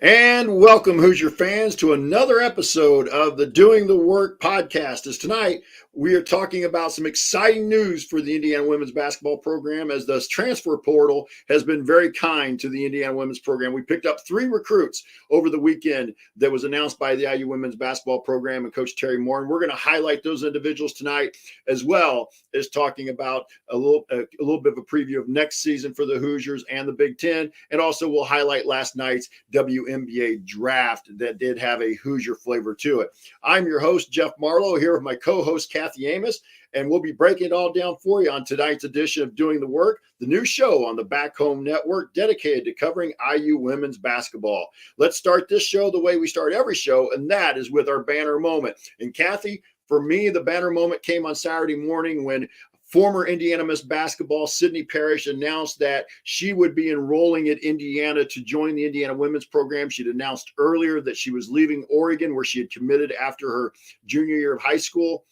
And welcome, Hoosier fans, to another episode of the Doing the Work podcast. As tonight, we are talking about some exciting news for the Indiana women's basketball program, as the transfer portal has been very kind to the Indiana women's program. We picked up 3 recruits over the weekend that was announced by the IU women's basketball program and Coach Terry Moore. And we're going to highlight those individuals tonight, as well as talking about a little bit of a preview of next season for the Hoosiers and the Big Ten. And also we'll highlight last night's WNBA draft that did have a Hoosier flavor to it. I'm your host, Jeff Marlowe, here with my co-host, Kathy Amos, and we'll be breaking it all down for you on tonight's edition of Doing the Work, the new show on the Back Home Network dedicated to covering IU women's basketball. Let's start this show the way we start every show, and that is with our banner moment. And Kathy, for me, the banner moment came on Saturday morning when former Indiana Miss Basketball Sydney Parish announced that she would be enrolling at Indiana to join the Indiana women's program. She'd announced earlier that she was leaving Oregon, where she had committed after her junior year of high school.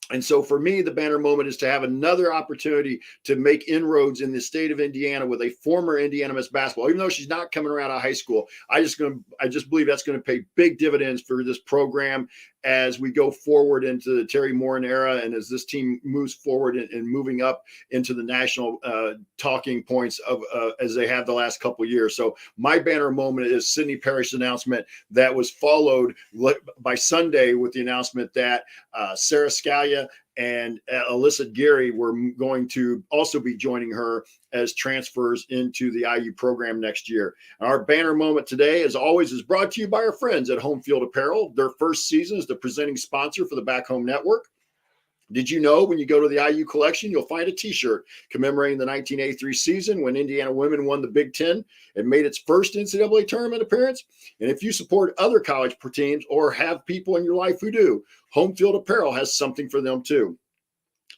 And so for me, the banner moment is to have another opportunity to make inroads in the state of Indiana with a former Indiana Miss Basketball. Even though she's not coming right out of high school, I just believe that's going to pay big dividends for this program as we go forward into the Terry Moore era, and as this team moves forward and moving up into the national talking points of as they have the last couple of years. So my banner moment is Sydney Parish's announcement that was followed by Sunday with the announcement that Sarah Scalia and Alyssa Geary were going to also be joining her as transfers into the IU program next year. Our banner moment today, as always, is brought to you by our friends at Home Field Apparel. Their first season is the presenting sponsor for the Back Home Network. Did you know when you go to the IU collection, you'll find a T-shirt commemorating the 1983 season when Indiana women won the Big Ten and made its first NCAA tournament appearance? And if you support other college teams or have people in your life who do, Home Field Apparel has something for them too.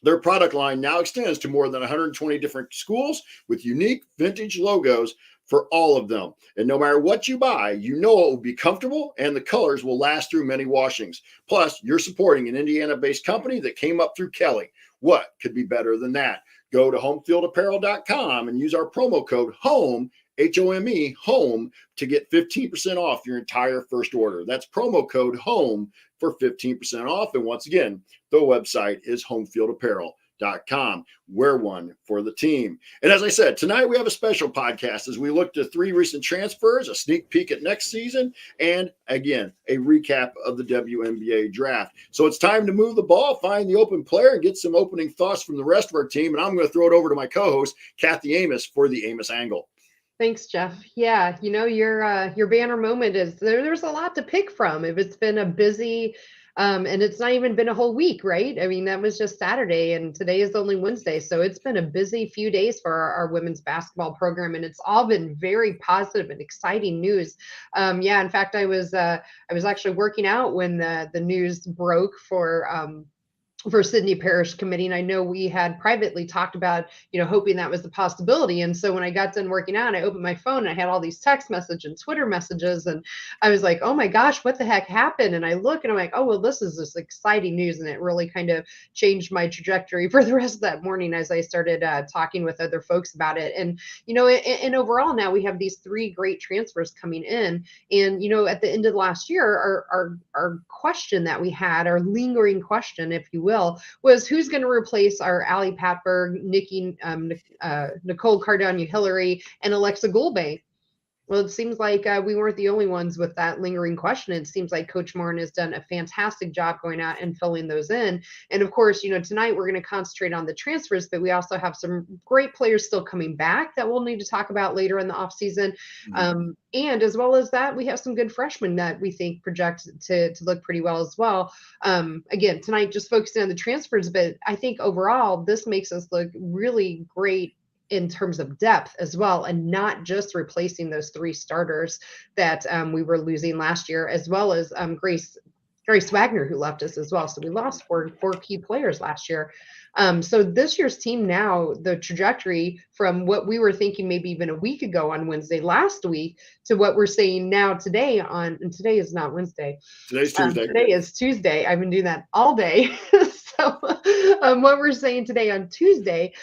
Their product line now extends to more than 120 different schools with unique vintage logos for all of them. And no matter what you buy, you know it will be comfortable and the colors will last through many washings. Plus, you're supporting an Indiana-based company that came up through Kelly. What could be better than that? Go to homefieldapparel.com and use our promo code HOME, HOME, HOME, to get 15% off your entire first order. That's promo code HOME for 15% off. And once again, the website is homefieldapparel.com. Wear one for the team. And as I said, tonight we have a special podcast as we look to 3 recent transfers, a sneak peek at next season, and again, a recap of the WNBA draft. So it's time to move the ball, find the open player, and get some opening thoughts from the rest of our team. And I'm going to throw it over to my co-host, Kathy Amos, for the Amos Angle. Thanks, Jeff. Yeah, your banner moment is there's a lot to pick from. If it's been a busy and it's not even been a whole week, right? I mean, that was just Saturday and today is only Wednesday. So it's been a busy few days for our women's basketball program, and it's all been very positive and exciting news. In fact, I was actually working out when the news broke for Sydney Parish committee. And I know we had privately talked about, hoping that was the possibility. And so when I got done working out, I opened my phone and I had all these text messages and Twitter messages. And I was like, oh my gosh, what the heck happened? And I look and I'm like, oh, well, this is just exciting news. And it really kind of changed my trajectory for the rest of that morning as I started talking with other folks about it. And, and overall now we have these 3 great transfers coming in. And, at the end of last year, our question that we had, our lingering question, if you will, was who's going to replace our Allie Patberg, Nicole Cardano-Hillary, and Alexa Goulbe? Well, it seems like we weren't the only ones with that lingering question. It seems like Coach Moore has done a fantastic job going out and filling those in. And of course, tonight we're going to concentrate on the transfers, but we also have some great players still coming back that we'll need to talk about later in the offseason. And as well as that, we have some good freshmen that we think project to look pretty well as well. Again, tonight just focusing on the transfers, but I think overall this makes us look really great in terms of depth as well, and not just replacing those 3 starters that we were losing last year, as well as Grace Wagner, who left us as well. So we lost four key players last year. So this year's team now, the trajectory from what we were thinking maybe even a week ago on Wednesday last week to what we're saying now today and today is not Wednesday. Today's Tuesday. Today is Tuesday. I've been doing that all day. So what we're saying today on Tuesday,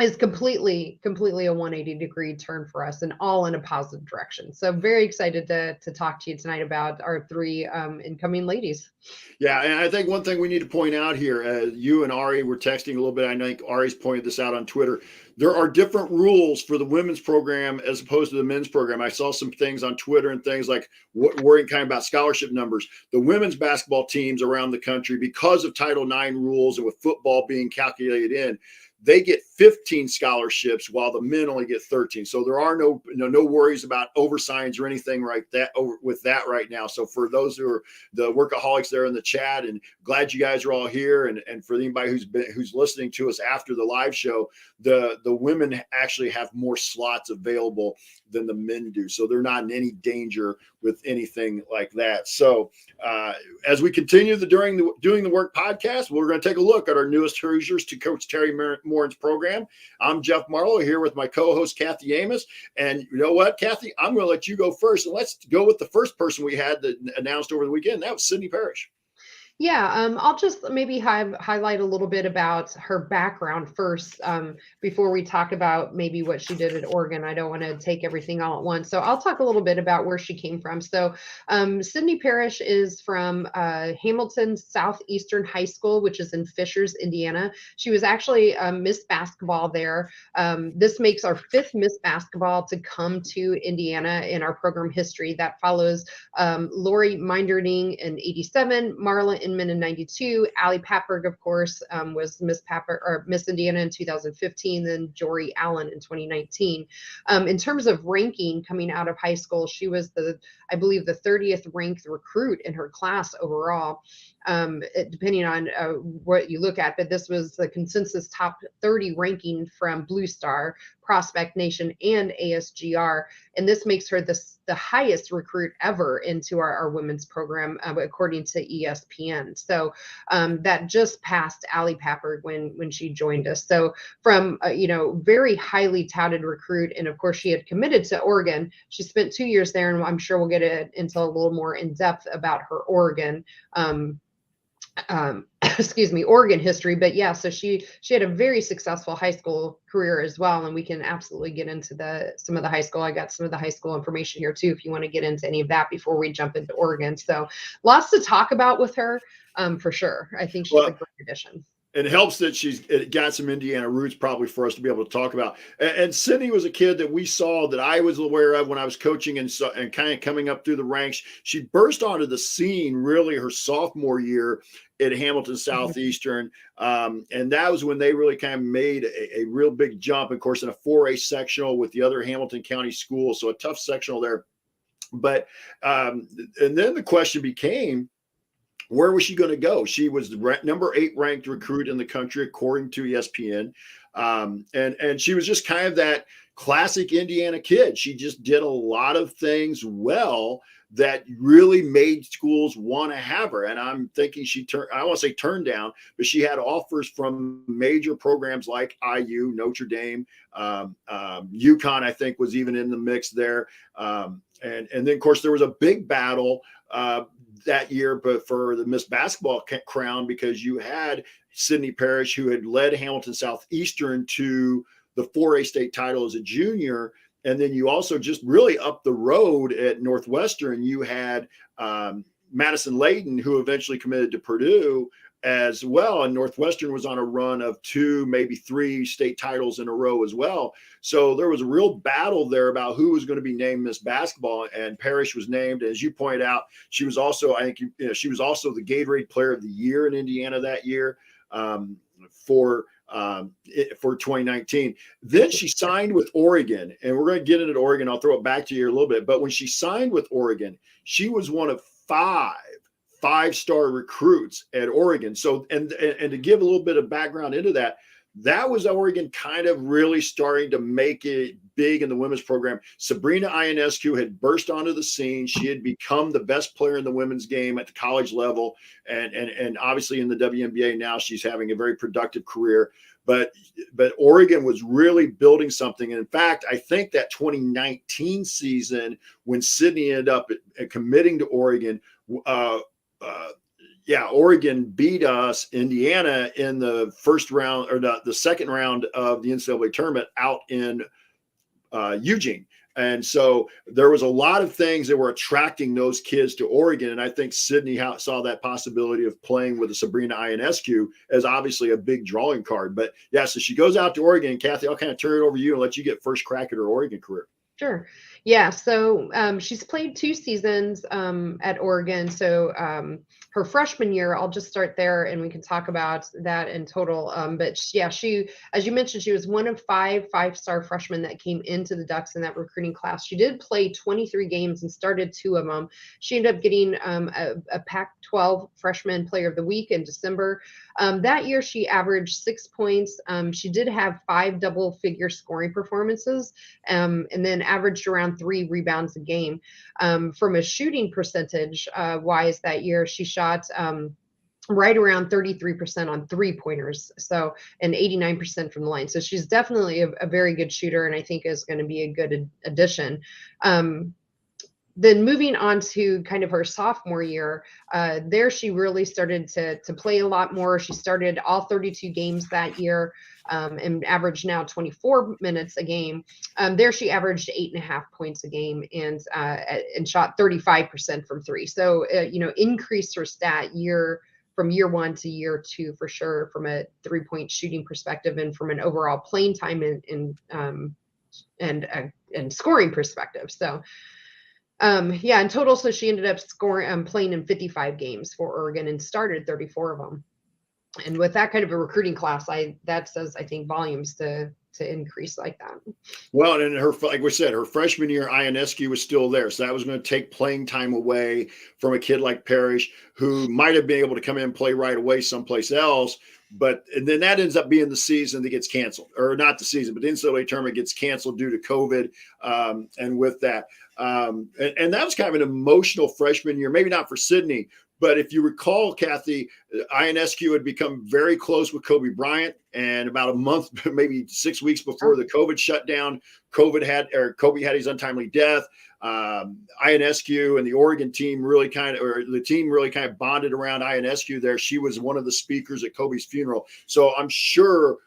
is completely a 180-degree turn for us, and all in a positive direction. So very excited to talk to you tonight about our three incoming ladies. Yeah, and I think one thing we need to point out here, you and Ari were texting a little bit. I think Ari's pointed this out on Twitter. There are different rules for the women's program as opposed to the men's program. I saw some things on Twitter and things like worrying kind of about scholarship numbers. The women's basketball teams around the country, because of Title IX rules and with football being calculated in, they get 15 scholarships while the men only get 13. So there are no worries about oversigns or anything like that with that right now. So for those who are the workaholics there in the chat, and glad you guys are all here, and for anybody who's listening to us after the live show, the women actually have more slots available than the men do. So they're not in any danger with anything like that. So as we continue the Doing the Work podcast, we're going to take a look at our newest Hoosiers to Coach Terry Morin's program. I'm Jeff Marlowe here with my co-host Kathy Amos. And you know what, Kathy, I'm going to let you go first. And let's go with the first person we had that announced over the weekend. That was Sydney Parish. Yeah, I'll just maybe highlight a little bit about her background first before we talk about maybe what she did at Oregon. I don't want to take everything all at once. So I'll talk a little bit about where she came from. So Sydney Parish is from Hamilton Southeastern High School, which is in Fishers, Indiana. She was actually Miss Basketball there. This makes our fifth Miss Basketball to come to Indiana in our program history. That follows Lori Minderding in '87, Marla Inman in '92, Allie Papperg, of course, was Miss Indiana in 2015, then Jory Allen in 2019. In terms of ranking coming out of high school, she was I believe the 30th ranked recruit in her class overall. Depending on what you look at, but this was the consensus top 30 ranking from Blue Star, Prospect Nation, and ASGR. And this makes her the highest recruit ever into our women's program, according to ESPN. So that just passed Allie Papperg when she joined us. So from, very highly touted recruit. And of course, she had committed to Oregon. She spent 2 years there, and I'm sure we'll get into a little more in depth about her Oregon Oregon history. But yeah, so she had a very successful high school career as well, and we can absolutely get into some of the high school. I got some of the high school information here too, if you want to get into any of that before we jump into Oregon. So lots to talk about with her, for sure. I think she's a great addition. It helps that she's got some Indiana roots probably for us to be able to talk about. And Sydney was a kid that we saw, that I was aware of when I was coaching and kind of coming up through the ranks. She burst onto the scene really her sophomore year at Hamilton Southeastern. And that was when they really kind of made a real big jump, of course, in a 4A sectional with the other Hamilton County schools. So a tough sectional there. But and then the question became, where was she going to go? She was the number 8 ranked recruit in the country, according to ESPN. And she was just kind of that classic Indiana kid. She just did a lot of things well that really made schools want to have her. And I'm thinking I don't want to say turned down, but she had offers from major programs like IU, Notre Dame, UConn, I think was even in the mix there. And then of course there was a big battle that year, but for the Miss Basketball crown, because you had Sydney Parish, who had led Hamilton Southeastern to the 4A state title as a junior. And then you also just really up the road at Northwestern, you had Madison Layden, who eventually committed to Purdue as well. And Northwestern was on a run of 2, maybe 3 state titles in a row as well. So there was a real battle there about who was going to be named Miss Basketball, and Parish was named. As you pointed out, she was also, she was also the Gatorade Player of the Year in Indiana that year for 2019. Then she signed with Oregon, and we're going to get into Oregon. I'll throw it back to you a little bit. But when she signed with Oregon, she was one of 5 5-star recruits at Oregon. So, and to give a little bit of background into that, that was Oregon kind of really starting to make it big in the women's program. Sabrina Ionescu had burst onto the scene. She had become the best player in the women's game at the college level. And obviously in the WNBA now, she's having a very productive career. But Oregon was really building something. And in fact, I think that 2019 season, when Sydney ended up committing to Oregon, yeah, Oregon beat us, Indiana, in the first round or the second round of the NCAA tournament out in Eugene. And so there was a lot of things that were attracting those kids to Oregon. And I think Sydney saw that possibility of playing with a Sabrina Ionescu as obviously a big drawing card. But yeah, so she goes out to Oregon. Kathy, I'll kind of turn it over to you and let you get first crack at her Oregon career. Sure. Yeah. So she's played 2 seasons at Oregon. So her freshman year, I'll just start there and we can talk about that in total. But yeah, she, as you mentioned, she was one of 5 5-star freshmen that came into the Ducks in that recruiting class. She did play 23 games and started 2 of them. She ended up getting a Pac-12 Freshman Player of the Week in December. That year, she averaged 6 points. She did have 5 double-figure scoring performances, and then averaged around 3 rebounds a game. From a shooting percentage wise that year, she shot right around 33% on 3-pointers, so, and 89% from the line. So she's definitely a very good shooter, and I think is going to be a good addition. Then moving on to kind of her sophomore year, there she really started to play a lot more. She started all 32 games that year, and averaged now 24 minutes a game. There she averaged 8.5 points a game and shot 35% from 3. So increased her stat from year 1 to year 2 for sure, from a 3-point shooting perspective and from an overall playing time and scoring perspective. So. In total, so she ended up playing in 55 games for Oregon and started 34 of them. And with that kind of a recruiting class, that says, I think, volumes to increase like that. Well, and like we said, her freshman year, Ionescu was still there. So that was going to take playing time away from a kid like Parish, who might have been able to come in and play right away someplace else. And then that ends up being the season that gets canceled, or not the season, but the NCAA tournament gets canceled due to COVID. And with that, and that was kind of an emotional freshman year, maybe not for Sydney, but if you recall, Kathy, Ionescu had become very close with Kobe Bryant, and about a month, maybe 6 weeks before the COVID shutdown, Kobe had his untimely death. Ionescu and the Oregon team the team really kind of bonded around Ionescu there. She was one of the speakers at Kobe's funeral. So I'm sure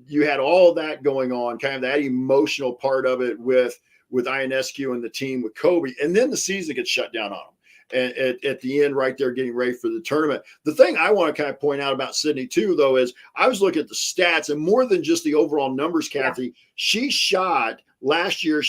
you had all of that going on, kind of that emotional part of it with Ionescu and the team with Kobe. And then the season gets shut down on them. And at the end, right there, getting ready for the tournament. The thing I want to kind of point out about Sydney, too, though, is I was looking at the stats, and more than just the overall numbers, Kathy, she shot last year,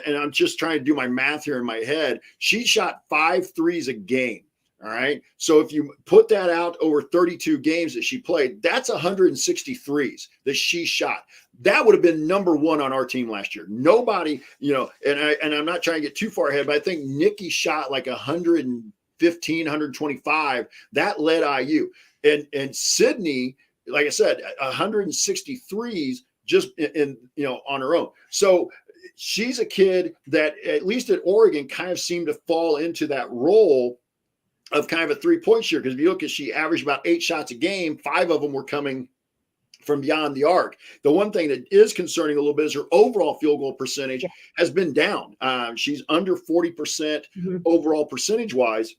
and I'm just trying to do my math here in my head, she shot 5 threes a game. All right. So if you put that out over 32 games that she played, that's 160 threes that she shot. That would have been number 1 on our team last year. Nobody, and I'm not trying to get too far ahead, but I think Nikki shot like 115, 125. That led IU. And Sydney, like I said, 160 threes just on her own. So she's a kid that, at least at Oregon, kind of seemed to fall into that role of kind of a 3-point shooter. Because if you look at, she averaged about 8 shots a game, 5 of them were coming from beyond the arc. The one thing that is concerning a little bit is her overall field goal percentage has been down. She's under 40% overall percentage wise.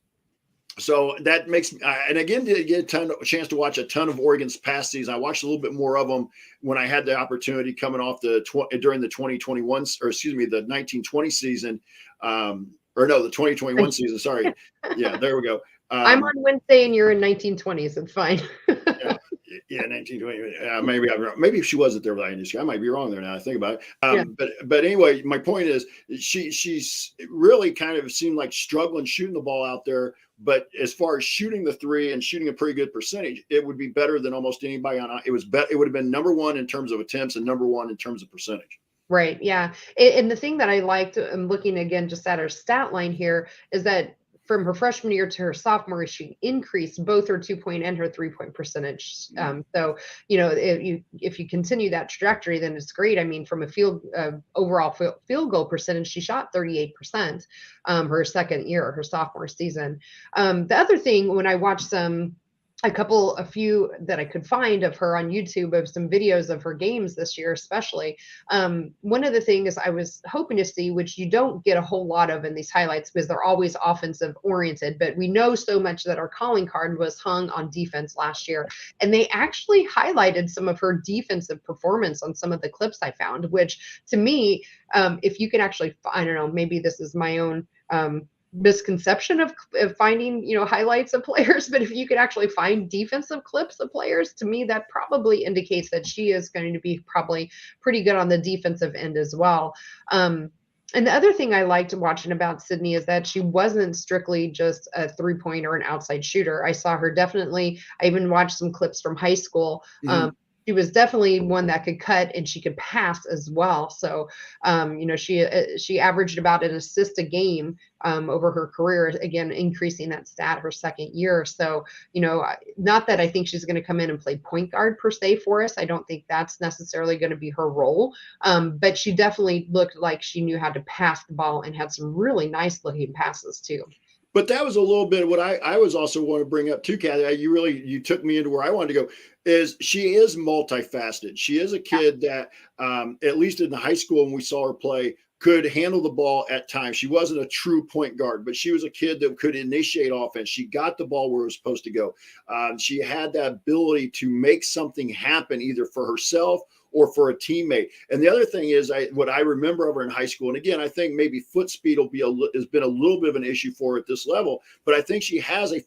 So that makes me, and again, did get a chance to watch a ton of Oregon's past season. I watched a little bit more of them when I had the opportunity coming off during the 2021, or excuse me, the 1920 season, the 2021 season. Sorry. Yeah, there we go. I'm on Wednesday and you're in 1920s. It's fine. Yeah, 1920. Maybe if she wasn't there with Ionescu, I might be wrong there now I think about it. But anyway, my point is she's really kind of seemed like struggling shooting the ball out there. But as far as shooting the 3 and shooting a pretty good percentage, it would be better than almost anybody on. It would have been number 1 in terms of attempts and number 1 in terms of percentage. Right. Yeah. And the thing that I liked, I'm looking again just at her stat line here, is that from her freshman year to her sophomore, she increased both her 2-point and her 3-point percentage. So, if you continue that trajectory, then it's great. I mean, from a overall field goal percentage, she shot 38% her second year, her sophomore season. The other thing, when I watched some a few that I could find of her on YouTube of some videos of her games this year, especially. One of the things I was hoping to see, which you don't get a whole lot of in these highlights because they're always offensive oriented, but we know so much that our calling card was hung on defense last year. And they actually highlighted some of her defensive performance on some of the clips I found, which to me, if you can actually, I don't know, maybe this is my own misconception of finding highlights of players, but if you could actually find defensive clips of players, to me that probably indicates that she is going to be probably pretty good on the defensive end as well. And the other thing I liked watching about Sydney is that she wasn't strictly just a three-point or an outside shooter. I saw her definitely, I even watched some clips from high school. She was definitely one that could cut and she could pass as well. So, she averaged about an assist a game over her career, again, increasing that stat her second year. So, not that I think she's going to come in and play point guard per se for us. I don't think that's necessarily going to be her role. But she definitely looked like she knew how to pass the ball and had some really nice looking passes too. But that was a little bit of what I was also want to bring up too, Kathy. You took me into where I wanted to go. Is she is multifaceted. She is a kid that, at least in the high school when we saw her play, could handle the ball at times. She wasn't a true point guard, but she was a kid that could initiate offense. She got the ball where it was supposed to go. She had that ability to make something happen either for herself or for a teammate. And the other thing is, what I remember of her in high school, and again, I think maybe foot speed has been a little bit of an issue for her at this level, but I think she has a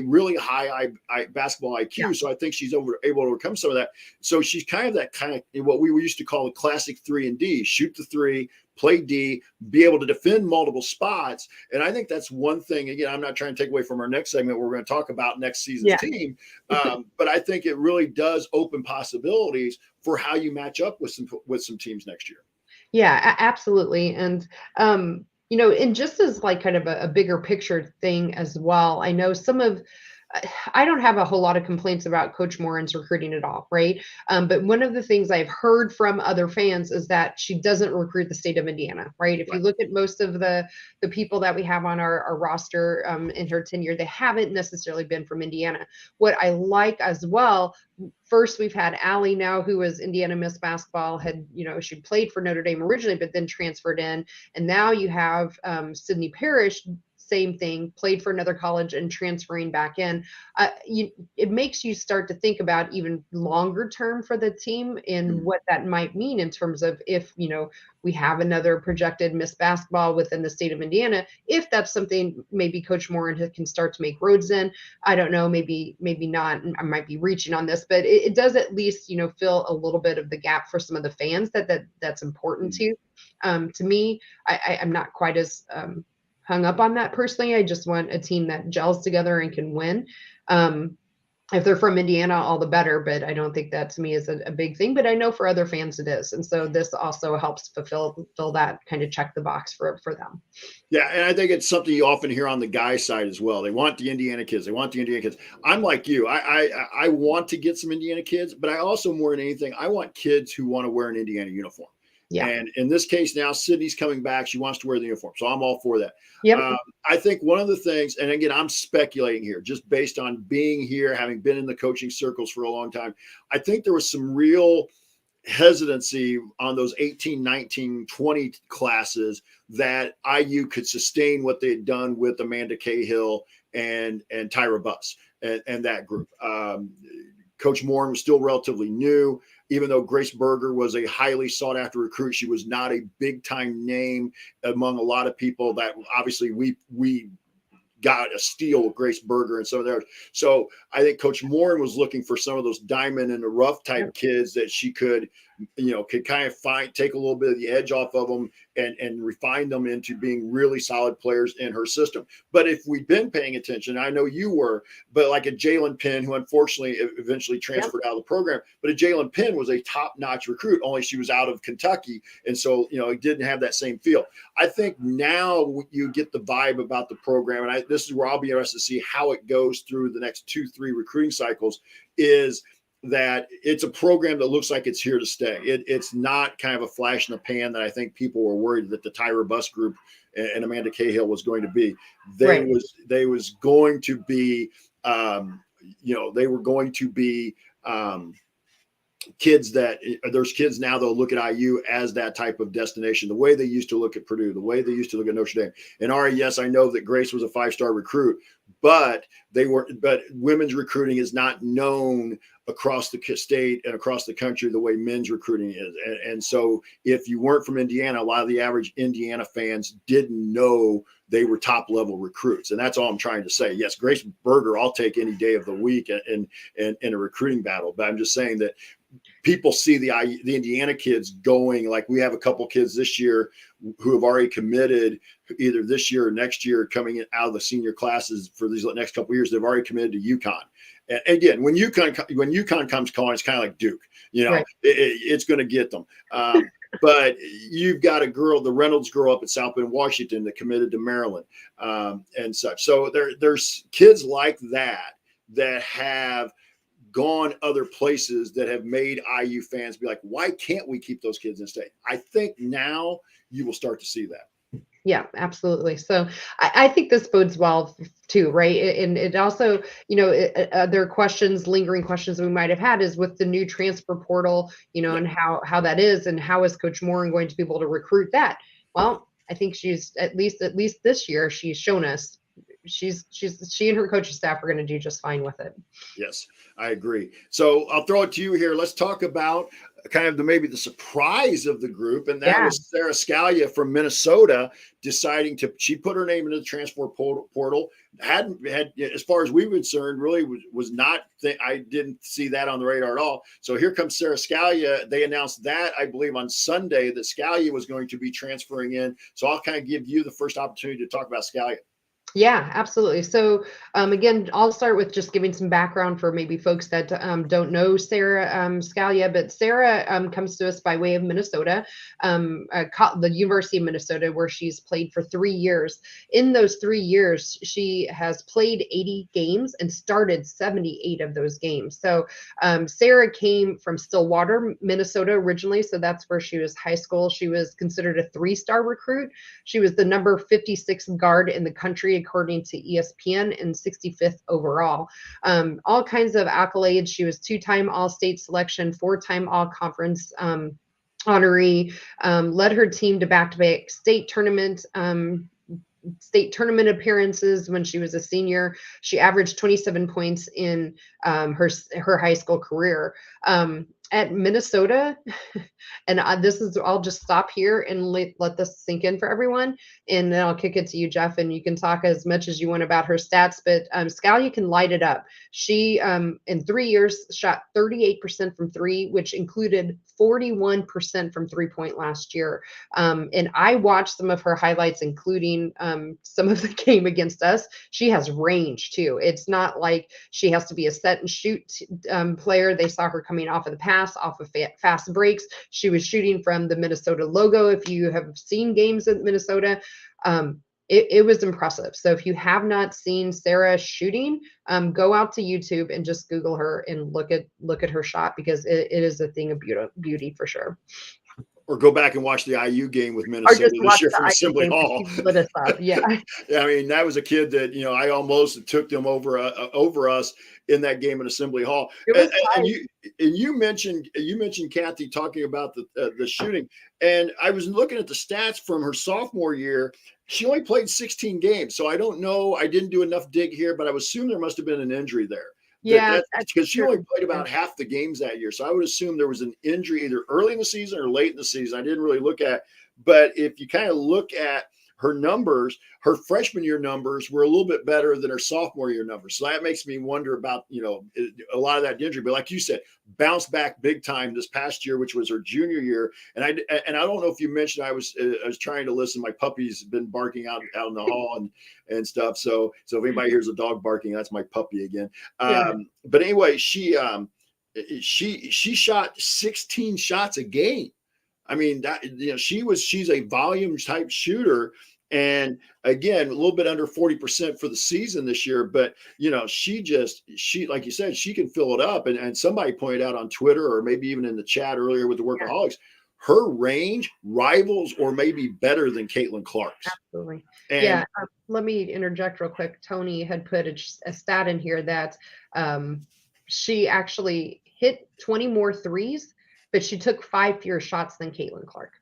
really high basketball IQ. Yeah. So I think she's able to overcome some of that. So she's kind of what we used to call the classic 3 and D: shoot the three, play D, be able to defend multiple spots. And I think that's one thing. Again, I'm not trying to take away from our next segment where we're going to talk about next season's team. But I think it really does open possibilities for how you match up with some teams next year. Yeah, absolutely. And, and just as like kind of a bigger picture thing as well, I know I don't have a whole lot of complaints about Coach Morin's recruiting at all, right? But one of the things I've heard from other fans is that she doesn't recruit the state of Indiana, right? If you look at most of the people that we have on our roster in her tenure, they haven't necessarily been from Indiana. What I like as well, first we've had Allie now, who is Indiana Miss Basketball, she played for Notre Dame originally, but then transferred in. And now you have Sydney Parish, same thing, played for another college and transferring back in. It makes you start to think about even longer term for the team and what that might mean in terms of if, we have another projected Miss Basketball within the state of Indiana, if that's something maybe Coach Morin can start to make roads in. I don't know, maybe not. I might be reaching on this, but it does at least, fill a little bit of the gap for some of the fans that's important to. To me, I'm not quite as hung up on that personally. I just want a team that gels together and can win. If they're from Indiana, all the better, but I don't think that to me is a big thing, but I know for other fans it is. And so this also helps fulfill that kind of check the box for them. Yeah. And I think it's something you often hear on the guy side as well. They want the Indiana kids. I'm like you. I want to get some Indiana kids, but I also, more than anything, I want kids who want to wear an Indiana uniform. Yeah. And in this case now, Sydney's coming back. She wants to wear the uniform. So I'm all for that. Yep. I think one of the things, and again, I'm speculating here, just based on being here, having been in the coaching circles for a long time, I think there was some real hesitancy on those 18, 19, 20 classes that IU could sustain what they had done with Amanda Cahill and Tyra Buss and that group. Coach Morin was still relatively new. Even though Grace Berger was a highly sought after recruit, she was not a big time name among a lot of people that obviously we got a steal with Grace Berger and some of theirs. So I think Coach Morin was looking for some of those diamond in the rough type kids that she could kind of take a little bit of the edge off of them and refine them into being really solid players in her system. But if we've been paying attention, I know you were, but like a Jalen Penn, who unfortunately eventually transferred out of the program, but a Jalen Penn was a top-notch recruit, only she was out of Kentucky. And so, it didn't have that same feel. I think now you get the vibe about the program, and this is where I'll be interested to see how it goes through the next 2-3 recruiting cycles, is that it's a program that looks like it's here to stay. It's not kind of a flash in the pan that I think people were worried that the Tyra Buss group and Amanda Cahill was going to be. They was going to be they were going to be kids that there's kids now that'll look at IU as that type of destination, the way they used to look at Purdue, the way they used to look at Notre Dame. And Ari, yes, I know that Grace was a 5-star recruit, but women's recruiting is not known across the state and across the country the way men's recruiting is. And so if you weren't from Indiana, a lot of the average Indiana fans didn't know they were top level recruits. And that's all I'm trying to say. Yes, Grace Berger, I'll take any day of the week in a recruiting battle. But I'm just saying that people see the Indiana kids going, like we have a couple kids this year who have already committed either this year or next year coming out of the senior classes for these next couple of years. They've already committed to UConn. And again, when UConn comes calling, it's kind of like Duke, right. It's going to get them. But you've got a girl, the Reynolds girl up at South Bend, Washington, that committed to Maryland and such. So there's kids like that have gone other places that have made IU fans be like, why can't we keep those kids in state? I think now you will start to see that. Yeah, absolutely. So I think this bodes well too, right? And it also, there are lingering questions we might have had is with the new transfer portal, and how that is, and how is Coach Moran going to be able to recruit that? Well, I think she's at least this year, she's shown us she and her coaching staff are going to do just fine with it. Yes, I agree. So I'll throw it to you here. Let's talk about kind of maybe the surprise of the group, and that was Sarah Scalia from Minnesota deciding she put her name into the transfer portal. Hadn't as far as we were concerned, really was not. I didn't see that on the radar at all. So here comes Sarah Scalia. They announced that, I believe, on Sunday that Scalia was going to be transferring in. So I'll kind of give you the first opportunity to talk about Scalia. Yeah, absolutely. So again, I'll start with just giving some background for maybe folks that don't know Sarah Scalia, but Sarah comes to us by way of Minnesota, the University of Minnesota, where she's played for 3 years. In those 3 years, she has played 80 games and started 78 of those games. So Sarah came from Stillwater, Minnesota originally. So that's where she was high school. She was considered a 3-star recruit. She was the number 56 guard in the country, according to ESPN, and 65th overall. All kinds of accolades. She was 2-time All-State selection, 4-time All-Conference honoree, led her team to back-to-back state tournament appearances when she was a senior. She averaged 27 points in her high school career. At Minnesota, and I'll just stop here and let this sink in for everyone, and then I'll kick it to you, Jeff, and you can talk as much as you want about her stats, but Scalia can light it up. She, in 3 years, shot 38% from 3, which included 41% from 3-point last year. And I watched some of her highlights, including some of the game against us. She has range too. It's not like she has to be a set and shoot player. They saw her coming off of the pass, off of fast breaks. She was shooting from the Minnesota logo. If you have seen games at Minnesota, it was impressive. So if you have not seen Sarah shooting, go out to YouTube and just Google her and look at her shot, because it is a thing of beauty for sure. Or go back and watch the IU game with Minnesota this year from Assembly Hall. Lit us up. Yeah. I mean, that was a kid that, I almost took them over us in that game in Assembly Hall. And you mentioned Kathy talking about the shooting, and I was looking at the stats from her sophomore year. She only played 16 games, so I don't know. I didn't do enough dig here, but I would assume there must have been an injury there. Yeah, because she only played about half the games that year. So I would assume there was an injury either early in the season or late in the season. I didn't really look at, but if you kind of look at her numbers, her freshman year numbers were a little bit better than her sophomore year numbers. So that makes me wonder about, a lot of that injury. But like you said, bounced back big time this past year, which was her junior year. And I don't know if you mentioned, I was trying to listen. My puppy's been barking out in the hall and stuff. So if anybody hears a dog barking, that's my puppy again. But anyway, she shot 16 shots a game. I mean, she's a volume type shooter. And again, a little bit under 40% for the season this year. But, she, like you said, she can fill it up. And somebody pointed out on Twitter, or maybe even in the chat earlier with the Workaholics, her range rivals or maybe better than Caitlin Clark's. Absolutely. And let me interject real quick. Tony had put a stat in here that she actually hit 20 more threes, but she took 5 fewer shots than Caitlin Clark.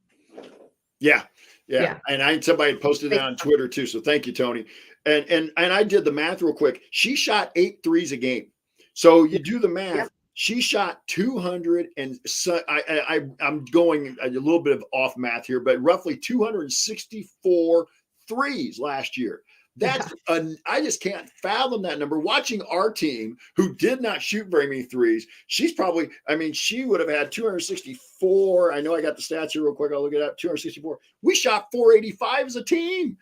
Yeah. Yeah. And somebody had posted that on Twitter too. So thank you, Tony. And I did the math real quick. She shot 8 threes a game. So you do the math. Yep. She shot 200 and I'm going a little bit of off math here, but roughly 264 threes last year. That's I just can't fathom that number. Watching our team, who did not shoot very many threes, she's probably, I mean, she would have had 264. I know I got the stats here real quick. I'll look it up. 264. We shot 485 as a team,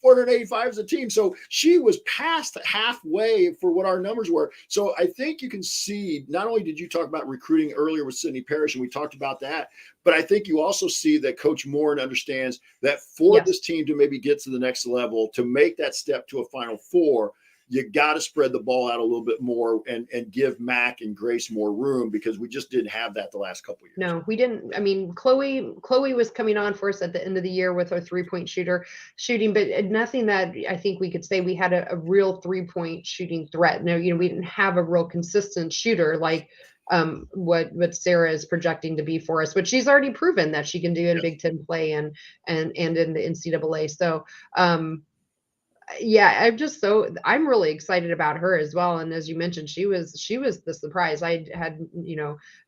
485 as a team. So she was past halfway for what our numbers were. So I think you can see, not only did you talk about recruiting earlier with Sydney Parish, and we talked about that, but I think you also see that Coach Moore understands that for this team to maybe get to the next level, to make that step to a Final Four, you got to spread the ball out a little bit more and give Mac and Grace more room, because we just didn't have that the last couple of years. No, we didn't. I mean, Chloe was coming on for us at the end of the year with our 3-point shooting, but nothing that I think we could say we had a real 3-point shooting threat. No, we didn't have a real consistent shooter like what Sarah is projecting to be for us, which she's already proven that she can do in Big Ten play and in the NCAA. So yeah, I'm really excited about her as well. And as you mentioned, she was the surprise. I had,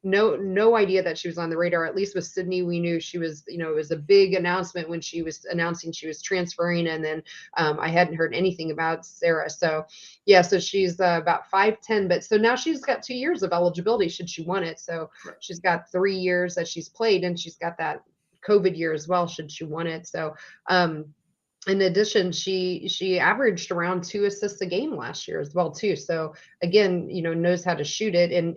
no idea that she was on the radar. At least with Sydney, we knew she was, it was a big announcement when she was announcing she was transferring. And then I hadn't heard anything about Sarah. So yeah, so she's about 5'10", but so now she's got 2 years of eligibility should she want it. So she's got 3 years that she's played, and she's got that COVID year as well should she want it. So in addition, she averaged around 2 assists a game last year as well too. So again, knows how to shoot it. And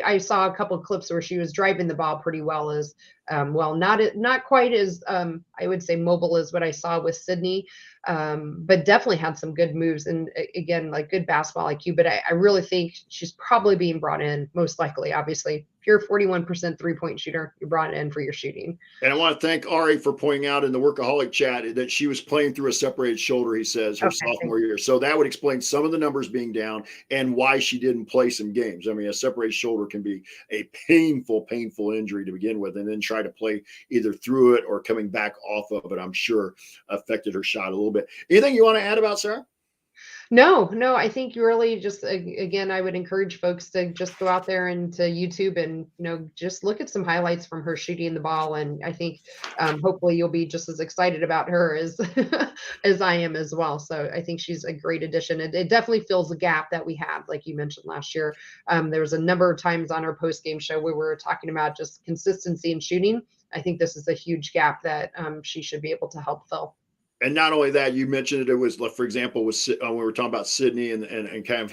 I saw a couple of clips where she was driving the ball pretty well, as not quite as I would say mobile as what I saw with Sydney, but definitely had some good moves and again, like good basketball IQ. But I really think she's probably being brought in, most likely, obviously. If you're a 41% 3-point shooter, you're brought in for your shooting. And I want to thank Ari for pointing out in the Workaholic chat that she was playing through a separated shoulder, he says, her sophomore year. So that would explain some of the numbers being down and why she didn't play some games. I mean, a separated shoulder can be a painful injury to begin with, and then try to play either through it or coming back off of it, I'm sure affected her shot a little bit. Anything you want to add about Sarah? No, I think you really just, again, I would encourage folks to just go out there and to YouTube and, just look at some highlights from her shooting the ball. And I think hopefully you'll be just as excited about her as, as I am as well. So I think she's a great addition. It definitely fills a gap that we had, like you mentioned last year. There was a number of times on our post-game show where we were talking about just consistency in shooting. I think this is a huge gap that she should be able to help fill. And not only that, you mentioned it was, for example, when we were talking about Sydney and kind of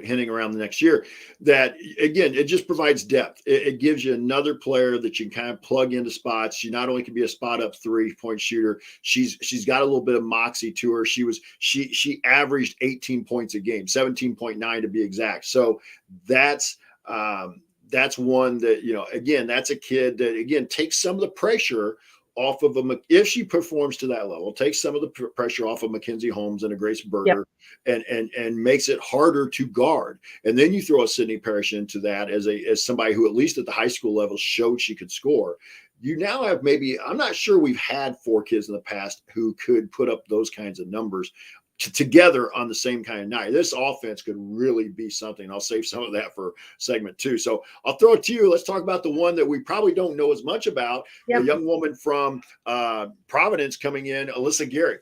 hinting around the next year, that again, it just provides depth. It gives you another player that you can kind of plug into spots. She not only can be a spot up 3-point shooter, she's got a little bit of moxie to her. She averaged 18 points a game, 17.9 to be exact. So that's one that, again, that's a kid that again takes some of the pressure off of if she performs to that level, takes some of the pressure off of Mackenzie Holmes and a Grace Berger, and makes it harder to guard. And then you throw a Sydney Parish into that as somebody who, at least at the high school level, showed she could score. You now have I'm not sure we've had 4 kids in the past who could put up those kinds of numbers together on the same kind of night. This offense could really be something. I'll save some of that for segment 2. So I'll throw it to you. Let's talk about the one that we probably don't know as much about, the young woman from Providence coming in, Alyssa Geary.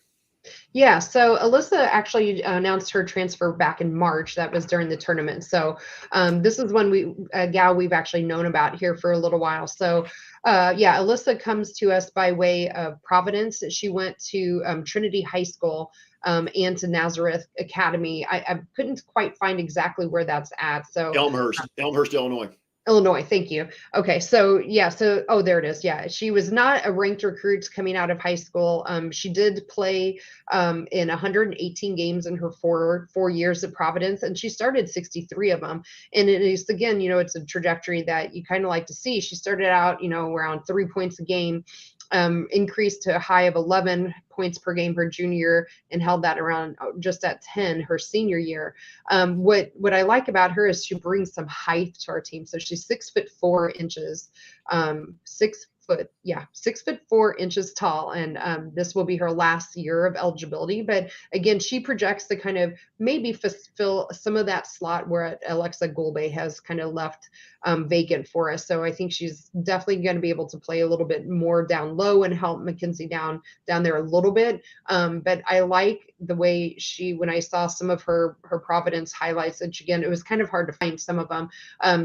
Yeah, so Alyssa actually announced her transfer back in March. That was during the tournament. So this is one gal we've actually known about here for a little while. So Alyssa comes to us by way of Providence. She went to Trinity High School and to Nazareth Academy. I couldn't quite find exactly where that's at. So Elmhurst, Illinois. Illinois. Thank you. Okay. So there it is. Yeah. She was not a ranked recruit coming out of high school. She did play in 118 games in her four years at Providence, and she started 63 of them. And it is, again, it's a trajectory that you kind of like to see. She started out, around 3 points a game. increased to a high of 11 points per game her junior year and held that around just at 10 her senior year. What I like about her is she brings some height to our team. So she's 6'4", 6'4" tall, and this will be her last year of eligibility. But again, she projects to kind of maybe fulfill some of that slot where Alexa Golbe has kind of left vacant for us. So I think she's definitely going to be able to play a little bit more down low and help Mackenzie down there a little bit. But I like the way when I saw some of her Providence highlights, which again, it was kind of hard to find some of them.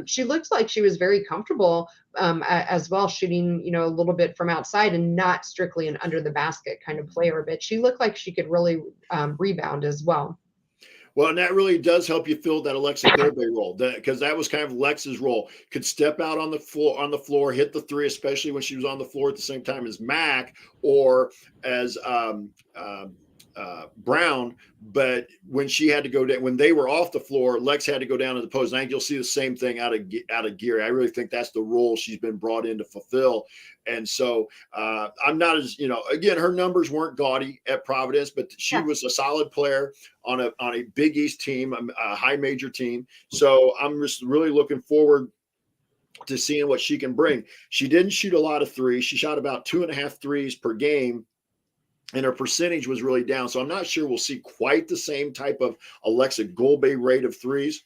She looked like she was very comfortable as well, shooting, a little bit from outside and not strictly an under the basket kind of player, but she looked like she could really rebound as well. Well, and that really does help you fill that Alexa Golbe role, because that was kind of Lex's role. Could step out on the floor, hit the three, especially when she was on the floor at the same time as Mac or as Brown. But when she had to go down, when they were off the floor, Lex had to go down to the post. And I think you'll see the same thing out of Geary. I really think that's the role she's been brought in to fulfill. And so I'm not as, again, her numbers weren't gaudy at Providence, but she was a solid player on a Big East team, a high major team. So I'm just really looking forward to seeing what she can bring. She didn't shoot a lot of threes. She shot about 2.5 threes per game, and her percentage was really down. So I'm not sure we'll see quite the same type of Alexa Golbe rate of threes,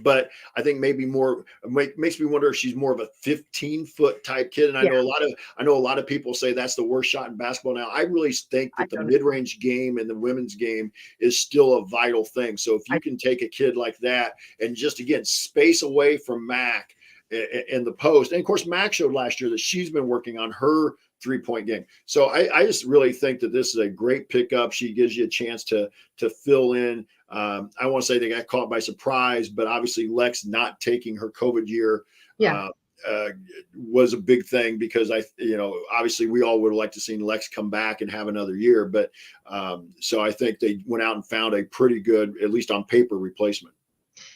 but I think maybe more makes me wonder if she's more of a 15-foot type kid. And I know a lot of people say that's the worst shot in basketball now. I really think that the mid-range game and the women's game is still a vital thing. So if you can take a kid like that and just, again, space away from Mac in the post. And of course, Mac showed last year that she's been working on her 3-point game. So I just really think that this is a great pickup. She gives you a chance to fill in. I want to say they got caught by surprise, but obviously Lex not taking her COVID year was a big thing, because obviously we all would have liked to see Lex come back and have another year. But so I think they went out and found a pretty good, at least on paper, replacement.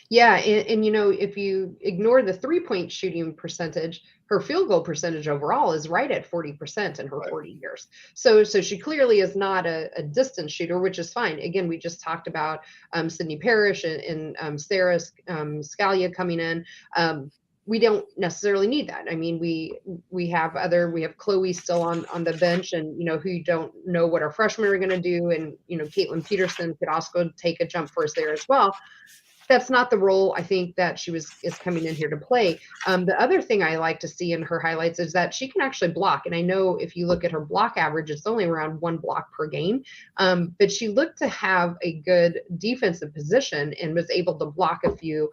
Yeah, and if you ignore the 3-point shooting percentage, her field goal percentage overall is right at 40% in her 40 years. So she clearly is not a distance shooter, which is fine. Again, we just talked about Sydney Parish and Sarah Scalia coming in. We don't necessarily need that. I mean, we have Chloe still on the bench, and who you don't know what our freshmen are going to do, and Caitlin Peterson could also take a jump for us there as well. That's not the role I think that she is coming in here to play. The other thing I like to see in her highlights is that she can actually block. And I know if you look at her block average, it's only around 1 block per game. But she looked to have a good defensive position and was able to block a few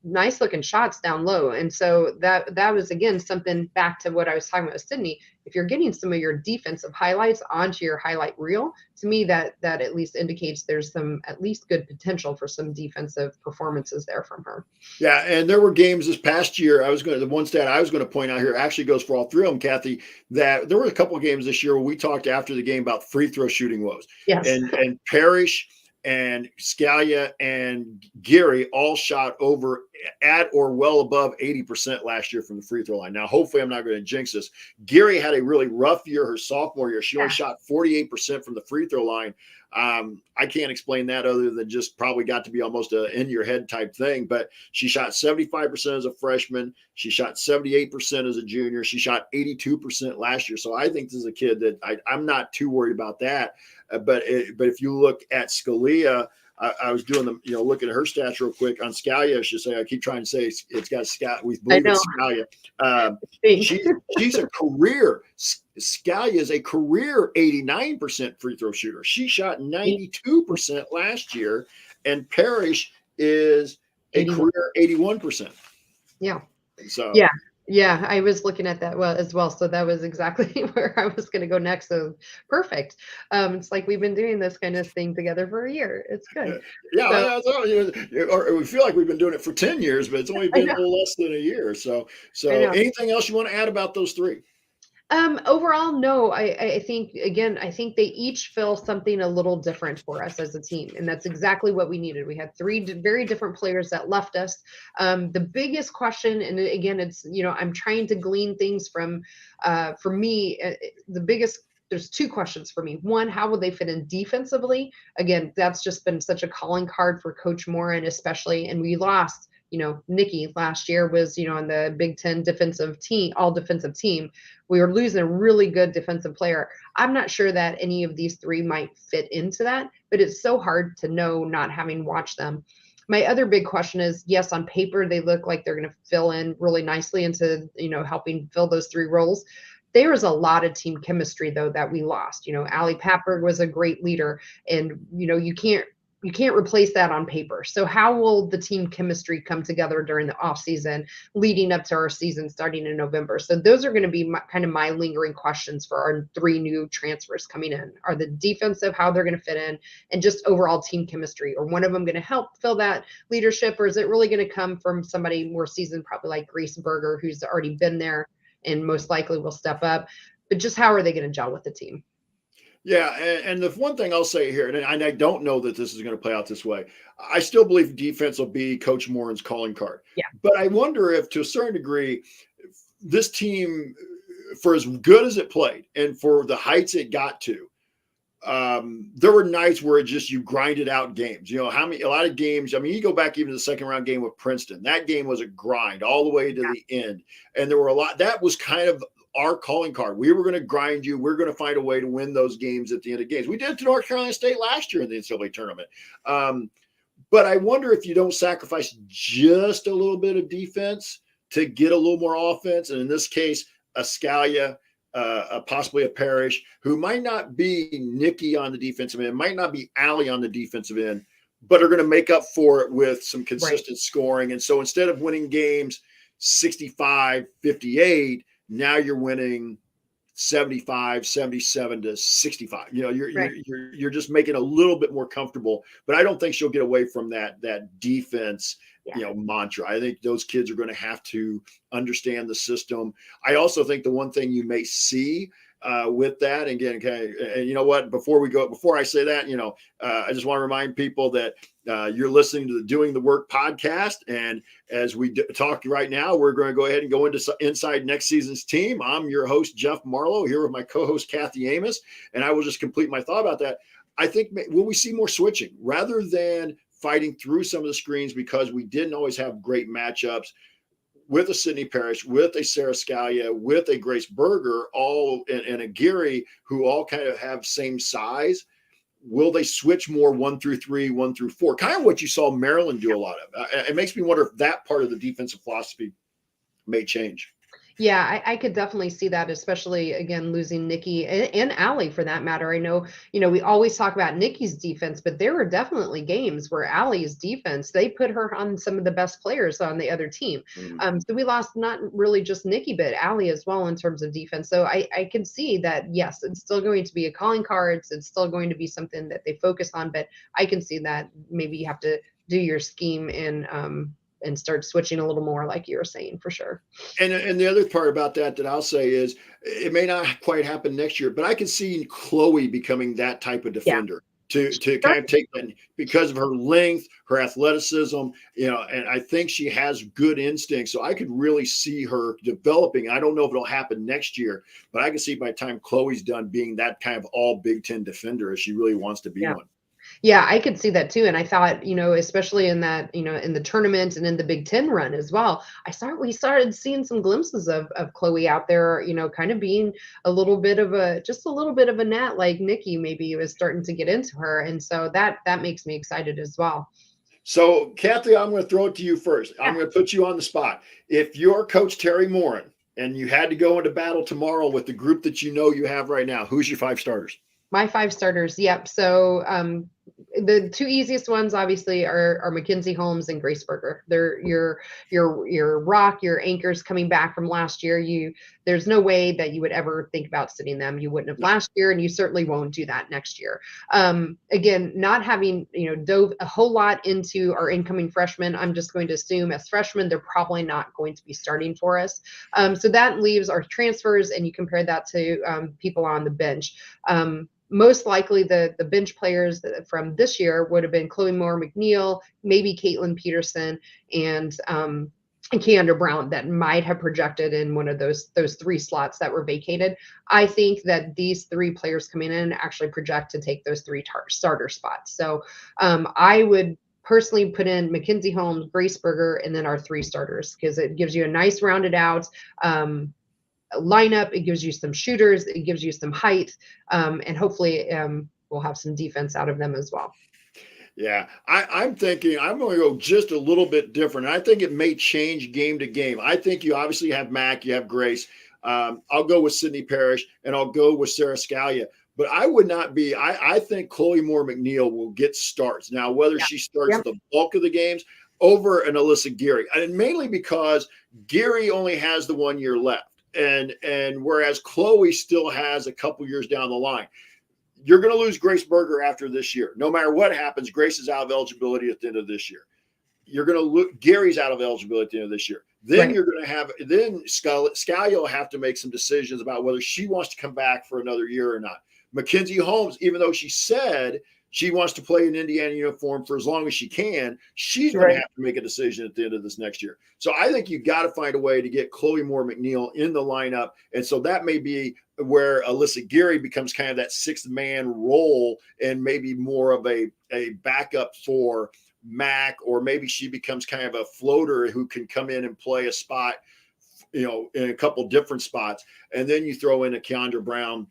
nice looking shots down low. And so that was, again, something back to what I was talking about with Sydney. If you're getting some of your defensive highlights onto your highlight reel, to me, that at least indicates there's some at least good potential for some defensive performances there from her. Yeah, and there were games this past year. The one stat I was going to point out here actually goes for all three of them, Kathy, that there were a couple of games this year where we talked after the game about free throw shooting woes. Yes. And Parish and Scalia and Geary all shot over at or well above 80% last year from the free throw line. Now, hopefully I'm not going to jinx this. Geary had a really rough year her sophomore year. She only shot 48% from the free throw line. I can't explain that other than just probably got to be almost a in your head type thing, but she shot 75% as a freshman. She shot 78% as a junior. She shot 82% last year. So I think this is a kid that I'm not too worried about that. But if you look at Scalia, I was doing looking at her stats real quick on Scalia. I should say, I keep trying to say it's got Scalia. We believe it's Scalia. She's a career. Scalia is a career 89% free throw shooter. She shot 92% last year, and Parish is a career 81%. Yeah. So yeah, I was looking at that as well. So that was exactly where I was going to go next. So perfect. It's like we've been doing this kind of thing together for a year. It's good. Yeah, or we feel like we've been doing it for 10 years, but it's only been a little less than a year. So anything else you want to add about those three? Overall, no. I think again, I think they each fill something a little different for us as a team, and that's exactly what we needed. We had three very different players that left us. The biggest question, and again, it's I'm trying to glean things from, for me, the biggest. There's two questions for me. One, how will they fit in defensively? Again, that's just been such a calling card for Coach Morin, especially, and we lost. Nikki last year was, on the Big Ten defensive team, all defensive team. We were losing a really good defensive player. I'm not sure that any of these three might fit into that, but it's so hard to know not having watched them. My other big question is, yes, on paper, they look like they're going to fill in really nicely into, helping fill those three roles. There was a lot of team chemistry, though, that we lost. Allie Papberg was a great leader, and, you can't replace that on paper. So how will the team chemistry come together during the off season leading up to our season starting in November? So those are going to be my lingering questions for our three new transfers coming in. Are the defensive, how they're going to fit in, and just overall team chemistry? Or one of them going to help fill that leadership, or is it really going to come from somebody more seasoned, probably like Grace Berger, who's already been there and most likely will step up? But just how are they going to gel with the team? Yeah, and the one thing I'll say here, and I don't know that this is going to play out this way. I still believe defense will be Coach Morin's calling card. Yeah. But I wonder if, to a certain degree, this team, for as good as it played and for the heights it got to, there were nights where you grinded out games. A lot of games. I mean, you go back even to the second round game with Princeton. That game was a grind all the way to the end, and there were a lot. That was kind of our calling card. We were going to grind you. We're going to find a way to win those games at the end of games. We did it to North Carolina State last year in the NCAA tournament. But I wonder if you don't sacrifice just a little bit of defense to get a little more offense. And in this case, a Scalia, possibly a Parish, who might not be Nikki on the defensive end, might not be Allie on the defensive end, but are going to make up for it with some consistent scoring. And so instead of winning games 65-58, now you're winning 75, 77 to 65. You're just making a little bit more comfortable, but I don't think she'll get away from that defense, mantra. I think those kids are going to have to understand the system. I also think the one thing you may see with that, again, and you know what, before I say that, I just want to remind people that you're listening to the Doing the Work podcast. And as we talk right now, we're going to go ahead and go into inside next season's team. I'm your host, Jeff Marlowe, here with my co-host, Kathy Amos. And I will just complete my thought about that. I think, will we see more switching rather than fighting through some of the screens, because we didn't always have great matchups with a Sydney Parish, with a Sarah Scalia, with a Grace Berger, all and a Geary, who all kind of have same size. Will they switch more 1 through 3, 1 through 4? Kind of what you saw Maryland do a lot of. It makes me wonder if that part of the defensive philosophy may change. Yeah, I could definitely see that, especially, again, losing Nikki and Allie for that matter. I know, we always talk about Nikki's defense, but there were definitely games where Allie's defense, they put her on some of the best players on the other team. Mm-hmm. So we lost not really just Nikki, but Allie as well in terms of defense. So I can see that, yes, it's still going to be a calling card. It's still going to be something that they focus on, but I can see that maybe you have to do your scheme and start switching a little more, like you were saying, for sure. And the other part about that I'll say is, it may not quite happen next year, but I can see Chloe becoming that type of defender to kind of take that because of her length, her athleticism, and I think she has good instincts. So I could really see her developing. I don't know if it'll happen next year, but I can see by the time Chloe's done being that kind of all Big Ten defender, as she really wants to be one. Yeah, I could see that too. And I thought, especially in that, in the tournament and in the Big Ten run as well, we started seeing some glimpses of Chloe out there, kind of being a little bit of a gnat, like Nikki maybe was starting to get into her. And so that makes me excited as well. So, Kathy, I'm going to throw it to you first. I'm going to put you on the spot. If you're Coach Terry Morin and you had to go into battle tomorrow with the group that you have right now, who's your 5 starters? My 5 starters. Yep. So the two easiest ones obviously are Mackenzie Holmes and Grace Berger. They're your rock, your anchors coming back from last year. There's no way that you would ever think about sitting them. You wouldn't have last year, and you certainly won't do that next year. Again, not having dove a whole lot into our incoming freshmen, I'm just going to assume as freshmen they're probably not going to be starting for us. So that leaves our transfers, and you compare that to people on the bench. Most likely the bench players from this year would have been Chloe Moore McNeil, maybe Caitlin Peterson, and Keandra Brown that might have projected in one of those three slots that were vacated. I think that these three players coming in actually project to take those three starter spots. So I would personally put in Mackenzie Holmes, Grace Berger, and then our three starters, because it gives you a nice rounded out lineup. It gives you some shooters, it gives you some height, and hopefully we'll have some defense out of them as well. Yeah, I'm thinking I'm going to go just a little bit different. I think it may change game to game. I think you obviously have Mac, you have Grace. I'll go with Sydney Parish, and I'll go with Sarah Scalia. But I would not be. I think Chloe Moore McNeil will get starts. Now, whether she starts the bulk of the games over an Alyssa Geary, and mainly because Geary only has the 1 year left. And whereas Chloe still has a couple years down the line, you're going to lose Grace Berger after this year. No matter what happens, Grace is out of eligibility at the end of this year. You're going to look, Gary's out of eligibility at the end of this year. Then you're going to have, then Scalia will have to make some decisions about whether she wants to come back for another year or not. Mackenzie Holmes, even though she said she wants to play in Indiana uniform for as long as she can, she's going to have to make a decision at the end of this next year. So I think you've got to find a way to get Chloe Moore McNeil in the lineup. And so that may be where Alyssa Geary becomes kind of that sixth man role and maybe more of a backup for Mac, or maybe she becomes kind of a floater who can come in and play a spot, in a couple different spots. And then you throw in a Keandra Brown,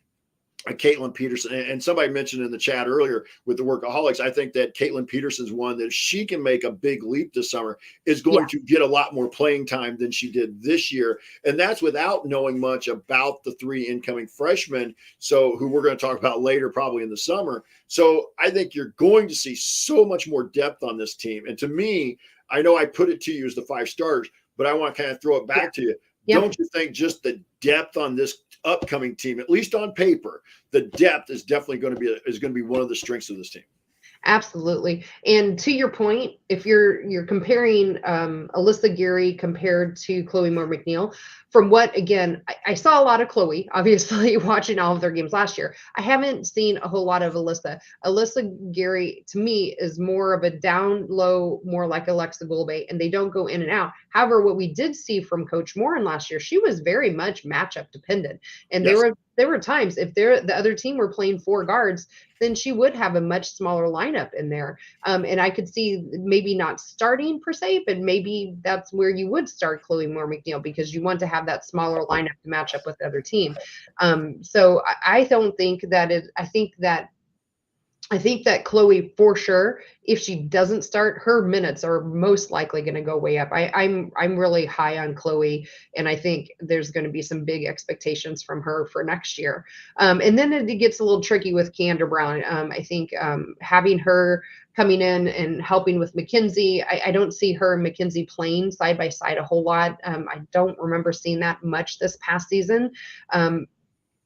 Caitlin Peterson, and somebody mentioned in the chat earlier with the Workaholics, I think that Caitlin Peterson's one that if she can make a big leap this summer is going to get a lot more playing time than she did this year. And that's without knowing much about the three incoming freshmen, so who we're going to talk about later, probably in the summer. So I think you're going to see so much more depth on this team. And to me, I know I put it to you as the five starters, but I want to kind of throw it back to you. Don't you think just the depth on this upcoming team, at least on paper, the depth is definitely going to be one of the strengths of this team? Absolutely. And to your point, if you're comparing Alyssa Geary compared to Chloe Moore McNeil, from what, again, I saw a lot of Chloe, obviously, watching all of their games last year. I haven't seen a whole lot of Alyssa. Alyssa Geary, to me, is more of a down low, more like Alexa Gulbe, and they don't go in and out. However, what we did see from Coach Morin last year, she was very much matchup dependent. And there were times if the other team were playing four guards, then she would have a much smaller lineup in there. And I could see maybe not starting per se, but maybe that's where you would start Chloe Moore McNeil, because you want to have that smaller lineup to match up with the other team. So I don't think that I think that Chloe, for sure, if she doesn't start, her minutes are most likely going to go way up. I'm really high on Chloe, and I think there's going to be some big expectations from her for next year. And then it gets a little tricky with Keandra Brown. I think having her coming in and helping with Mackenzie, I don't see her and Mackenzie playing side by side a whole lot. I don't remember seeing that much this past season.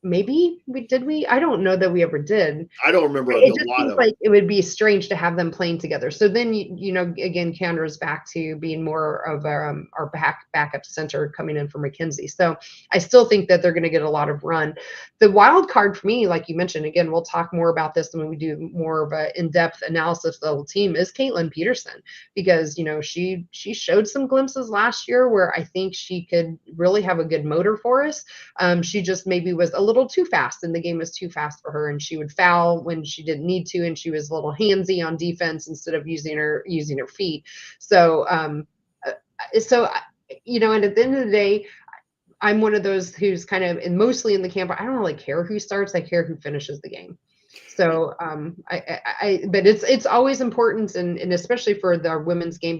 Maybe we? I don't know that we ever did. I don't remember It just seems like it would be strange to have them playing together. So then, again, Keandra's back to being more of our backup center coming in for Mackenzie. So I still think that they're going to get a lot of run. The wild card for me, like you mentioned, again, we'll talk more about this when we do more of an in-depth analysis of the whole team, is Caitlin Peterson, because, she showed some glimpses last year where I think she could really have a good motor for us. She just maybe was a little too fast, and the game was too fast for her, and she would foul when she didn't need to, and she was a little handsy on defense instead of using her feet. So and at the end of the day, I'm one of those who's kind of, and mostly in the camp, I don't really care who starts, I care who finishes the game. So but it's always important, and especially for the women's game,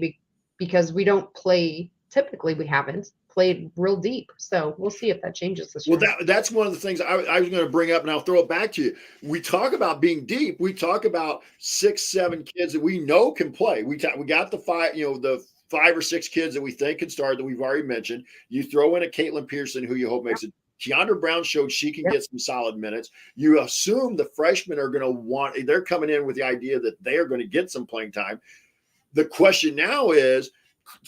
because we don't play, typically we haven't played real deep. So we'll see if that changes this year. Well, that's one of the things I was going to bring up, and I'll throw it back to you. We talk about being deep. We talk about 6, 7 kids that we know can play. We got the 5, the 5 or 6 kids that we think can start that we've already mentioned. You throw in a Caitlin Pearson, who you hope makes it. Keandra Brown showed she can get some solid minutes. You assume the freshmen are going to they're coming in with the idea that they are going to get some playing time. The question now is,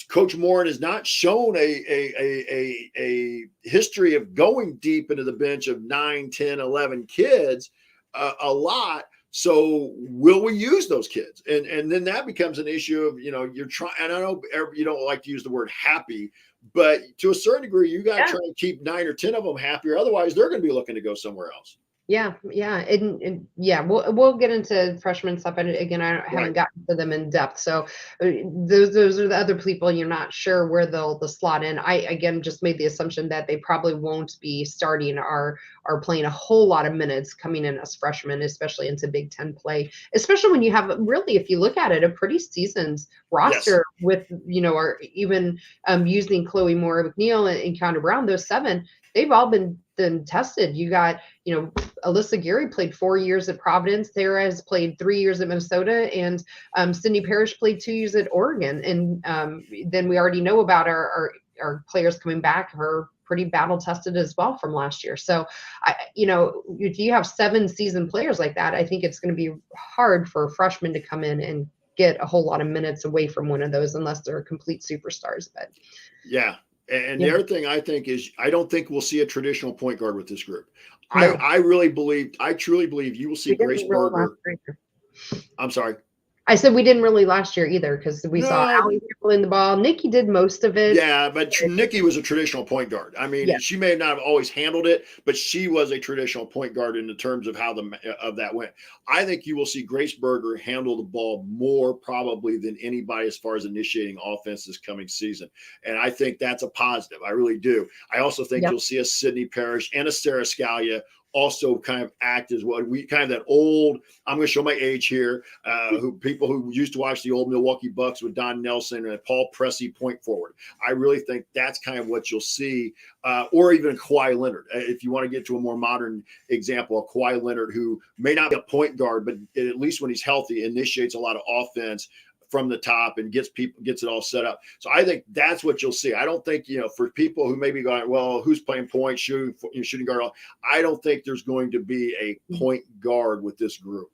Coach Morin has not shown a history of going deep into the bench of 9, 10, 11 kids a lot. So will we use those kids? And then that becomes an issue of, you're trying, and I know you don't like to use the word happy, but to a certain degree, you got to try to keep 9 or 10 of them happier. Otherwise, they're going to be looking to go somewhere else. Yeah. And we'll get into freshman stuff. And again, I haven't gotten to them in depth. So those are the other people you're not sure where they'll slot in. I, again, just made the assumption that they probably won't be starting or playing a whole lot of minutes coming in as freshmen, especially into Big Ten play, especially when you have really, if you look at it, a pretty seasoned roster with, or even using Chloe Moore McNeil and Keandra Brown, those 7, they've all been tested. You got, Alyssa Geary played 4 years at Providence. Sarah has played 3 years at Minnesota, and Sydney Parish played 2 years at Oregon. And then we already know about our players coming back. Her pretty battle tested as well from last year. So, if you have 7 seasoned players like that, I think it's going to be hard for freshmen to come in and get a whole lot of minutes away from one of those unless they're complete superstars. But And the other thing I think is, I don't think we'll see a traditional point guard with this group. No. I truly believe you will see Grace Berger. I'm sorry. I said we didn't really last year either, because we saw Allie in the ball. Nikki did most of it. Yeah, but Nikki was a traditional point guard. I mean, she may not have always handled it, but she was a traditional point guard in the terms of how that went. I think you will see Grace Berger handle the ball more probably than anybody as far as initiating offense this coming season. And I think that's a positive. I really do. I also think you'll see a Sydney Parish and a Sarah Scalia also kind of act as what we kind of that old, I'm going to show my age here, people who used to watch the old Milwaukee Bucks with Don Nelson and Paul Pressey point forward. I really think that's kind of what you'll see, or even Kawhi Leonard. If you want to get to a more modern example, of Kawhi Leonard, who may not be a point guard, but at least when he's healthy, initiates a lot of offense from the top and gets it all set up. So I think that's what you'll see. I don't think, for people who may be going, well, who's playing point, shooting guard, I don't think there's going to be a point guard with this group.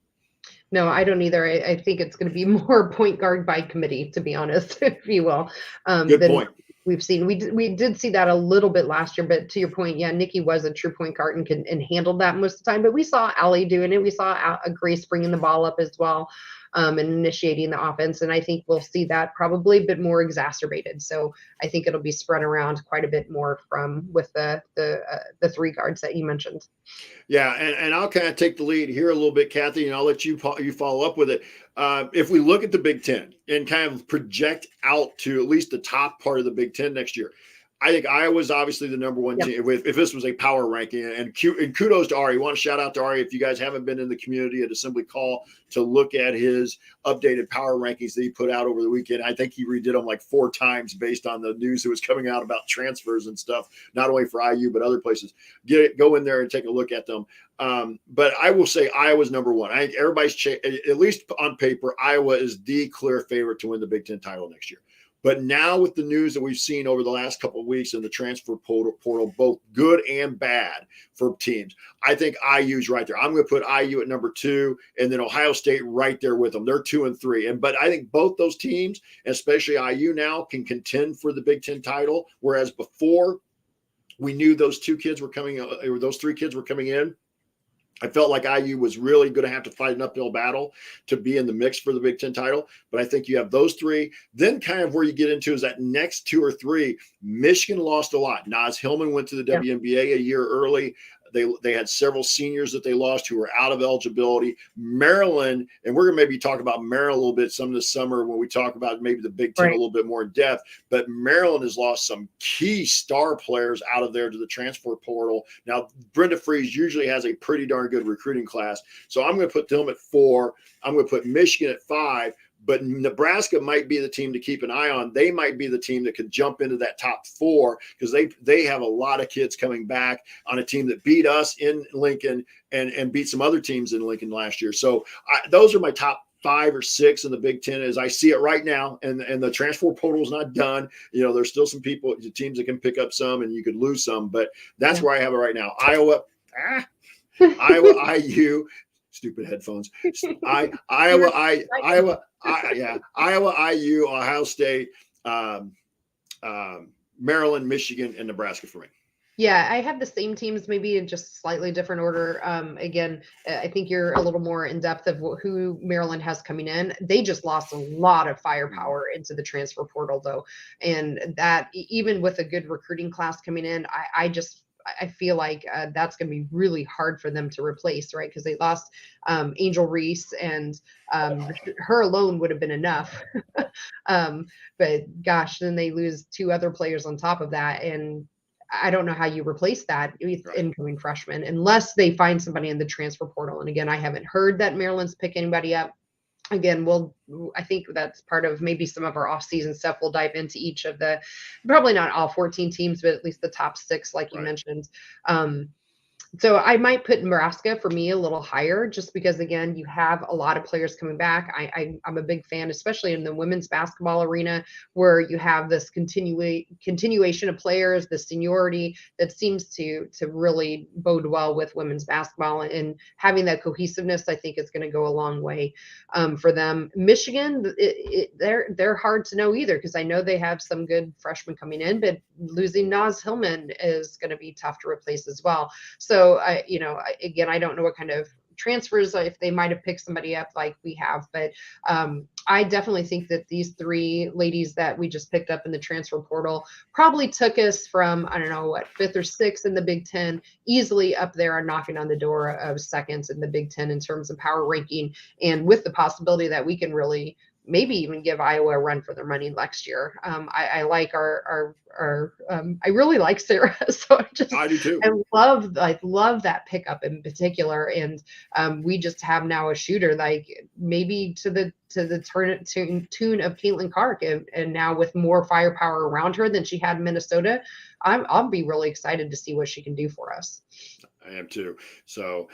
No, I don't either. I think it's going to be more point guard by committee, to be honest, if you will. Good point. We've seen, we did see that a little bit last year, but to your point, Nikki was a true point guard and handled that most of the time. But we saw Allie doing it. We saw Grace bringing the ball up as well. And initiating the offense. And I think we'll see that probably a bit more exacerbated. So I think it'll be spread around quite a bit more with the 3 guards that you mentioned. Yeah. And I'll kind of take the lead here a little bit, Kathy, and I'll let you follow up with it. If we look at the Big Ten and kind of project out to at least the top part of the Big Ten next year, I think Iowa's obviously the number 1 team. If this was a power ranking, and kudos to Ari. I want to shout out to Ari. If you guys haven't been in the community at Assembly Call to look at his updated power rankings that he put out over the weekend, I think he redid them like 4 times based on the news that was coming out about transfers and stuff, not only for IU, but other places. Go in there and take a look at them. But I will say Iowa's number 1. I think everybody's, at least on paper, Iowa is the clear favorite to win the Big Ten title next year. But now with the news that we've seen over the last couple of weeks in the transfer portal, both good and bad for teams, I think IU's right there. I'm going to put IU at number 2, and then Ohio State right there with them. They're 2 and 3. But I think both those teams, especially IU now, can contend for the Big Ten title, whereas before we knew those 2 kids were coming, or those 3 kids were coming in. I felt like IU was really going to have to fight an uphill battle to be in the mix for the Big Ten title. But I think you have those 3. Then kind of where you get into is that next 2 or 3, Michigan lost a lot. Naz Hillman went to the WNBA a year early. They had several seniors that they lost who were out of eligibility. Maryland, and we're going to maybe talk about Maryland a little bit some this summer when we talk about maybe the Big Ten a little bit more in depth. But Maryland has lost some key star players out of there to the transfer portal. Now, Brenda Freese usually has a pretty darn good recruiting class. So I'm going to put them at 4. I'm going to put Michigan at 5. but Nebraska might be the team to keep an eye on. They might be the team that could jump into that top 4 because they have a lot of kids coming back on a team that beat us in Lincoln and beat some other teams in Lincoln last year. So those are my top 5 or 6 in the Big Ten as I see it right now. And the transfer portal is not done. There's still some teams that can pick up some and you could lose some, but that's where I have it right now. Iowa, IU, stupid headphones. Iowa, IU, Ohio State, Maryland, Michigan, and Nebraska for me. Yeah, I have the same teams, maybe in just slightly different order. Again, I think you're a little more in depth of who Maryland has coming in. They just lost a lot of firepower into the transfer portal, though. And that, even with a good recruiting class coming in, I feel like that's going to be really hard for them to replace, right? Because they lost Angel Reese, and her alone would have been enough. But gosh, then they lose 2 other players on top of that. And I don't know how you replace that with incoming freshmen unless they find somebody in the transfer portal. And again, I haven't heard that Maryland's pick anybody up. Again, I think that's part of maybe some of our off-season stuff. We'll dive into each of probably not all 14 teams, but at least the top 6, like you mentioned. So I might put Nebraska for me a little higher just because, again, you have a lot of players coming back. I'm a big fan, especially in the women's basketball arena, where you have this continuation of players, the seniority that seems to really bode well with women's basketball, and having that cohesiveness, I think, is going to go a long way for them. Michigan, they're hard to know either because I know they have some good freshmen coming in, but losing Naz Hillman is going to be tough to replace as well. So again, I don't know what kind of transfers, if they might have picked somebody up like we have, but I definitely think that these 3 ladies that we just picked up in the transfer portal probably took us from, I don't know, 5th or 6th in the Big Ten, easily up there and knocking on the door of 2nd in the Big Ten in terms of power ranking, and with the possibility that we can really maybe even give Iowa a run for their money next year. I like I really like Sarah. So I do too. I love that pickup in particular. And we just have now a shooter, like maybe to the tune of Caitlin Clark, and now with more firepower around her than she had in Minnesota. I'll be really excited to see what she can do for us. I am too. So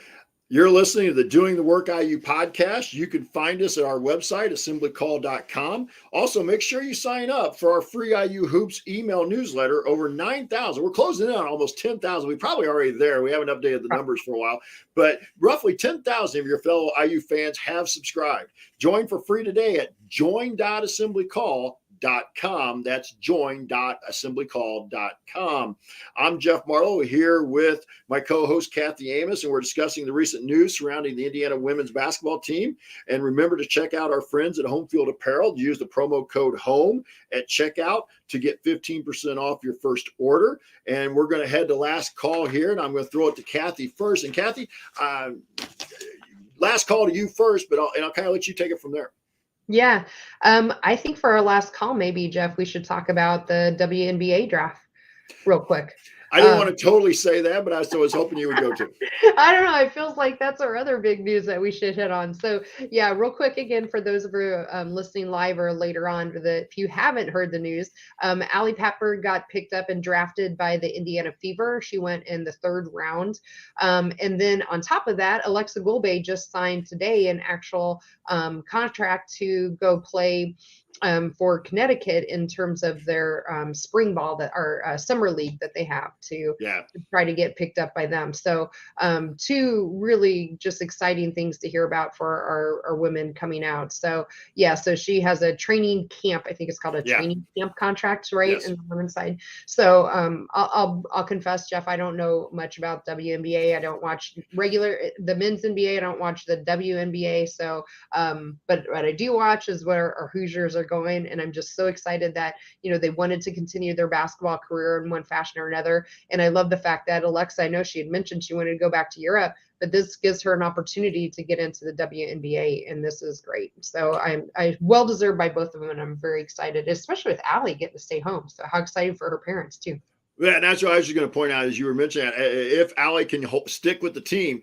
you're listening to the Doing the Work IU podcast. You can find us at our website, assemblycall.com. Also, make sure you sign up for our free IU Hoops email newsletter. Over 9,000. We're closing in on almost 10,000. We're probably already there. We haven't updated the numbers for a while, but roughly 10,000 of your fellow IU fans have subscribed. Join for free today at join.assemblycall.com. That's join.assemblycall.com. I'm Jeff Marlowe here with my co-host Kathy Amos, and we're discussing the recent news surrounding the Indiana women's basketball team. And remember to check out our friends at Home Field Apparel. Use the promo code HOME at checkout to get 15% off your first order. And we're going to head to last call here, and I'm going to throw it to Kathy first. And Kathy, last call to you first, but I'll kind of let you take it from there. Yeah. I think for our last call, maybe, Jeff, we should talk about the WNBA draft real quick. I didn't want to totally say that, but I was hoping you would go to. I don't know. It feels like that's our other big news that we should hit on. So yeah, real quick again, for those of you listening live or later on, if you haven't heard the news, Allie Papper got picked up and drafted by the Indiana Fever. She went in the 3rd round. And then on top of that, Alexa Gulbe just signed today an actual contract to go play for Connecticut in terms of their spring ball summer league that they have to try to get picked up by them. So 2 really just exciting things to hear about for our women coming out. So so she has a training camp. I think it's called a training camp contract, right? Yes. In the women's side. So I'll confess, Jeff, I don't know much about WNBA. I don't watch the men's NBA. I don't watch the WNBA. So but what I do watch is where our Hoosiers are going, and I'm just so excited that they wanted to continue their basketball career in one fashion or another. And I love the fact that Alexa, I know she had mentioned she wanted to go back to Europe, but this gives her an opportunity to get into the WNBA, and this is great. So I well deserved by both of them, and I'm very excited, especially with Allie getting to stay home. So how exciting for her parents too. Yeah, and that's what I was just going to point out, as you were mentioning, if Allie can stick with the team,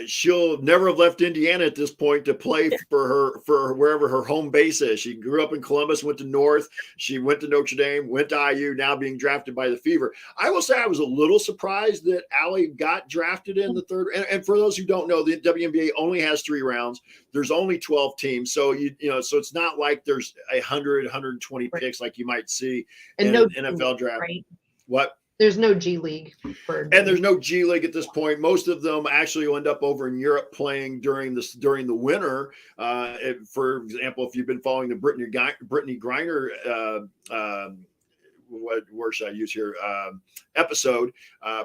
she'll never have left Indiana at this point to play for wherever her home base is. She grew up in Columbus, went to North. She went to Notre Dame, went to IU, now being drafted by the Fever. I will say I was a little surprised that Allie got drafted in the third. And for those who don't know, the WNBA only has 3 rounds. There's only 12 teams. So, so it's not like there's 100, 120 picks like you might see in an NFL draft. Right. What? There's no G League and there's no G League at this point. Most of them actually will end up over in Europe playing during the winter. For example, if you've been following the Brittany Griner, what word should I use here? Episode.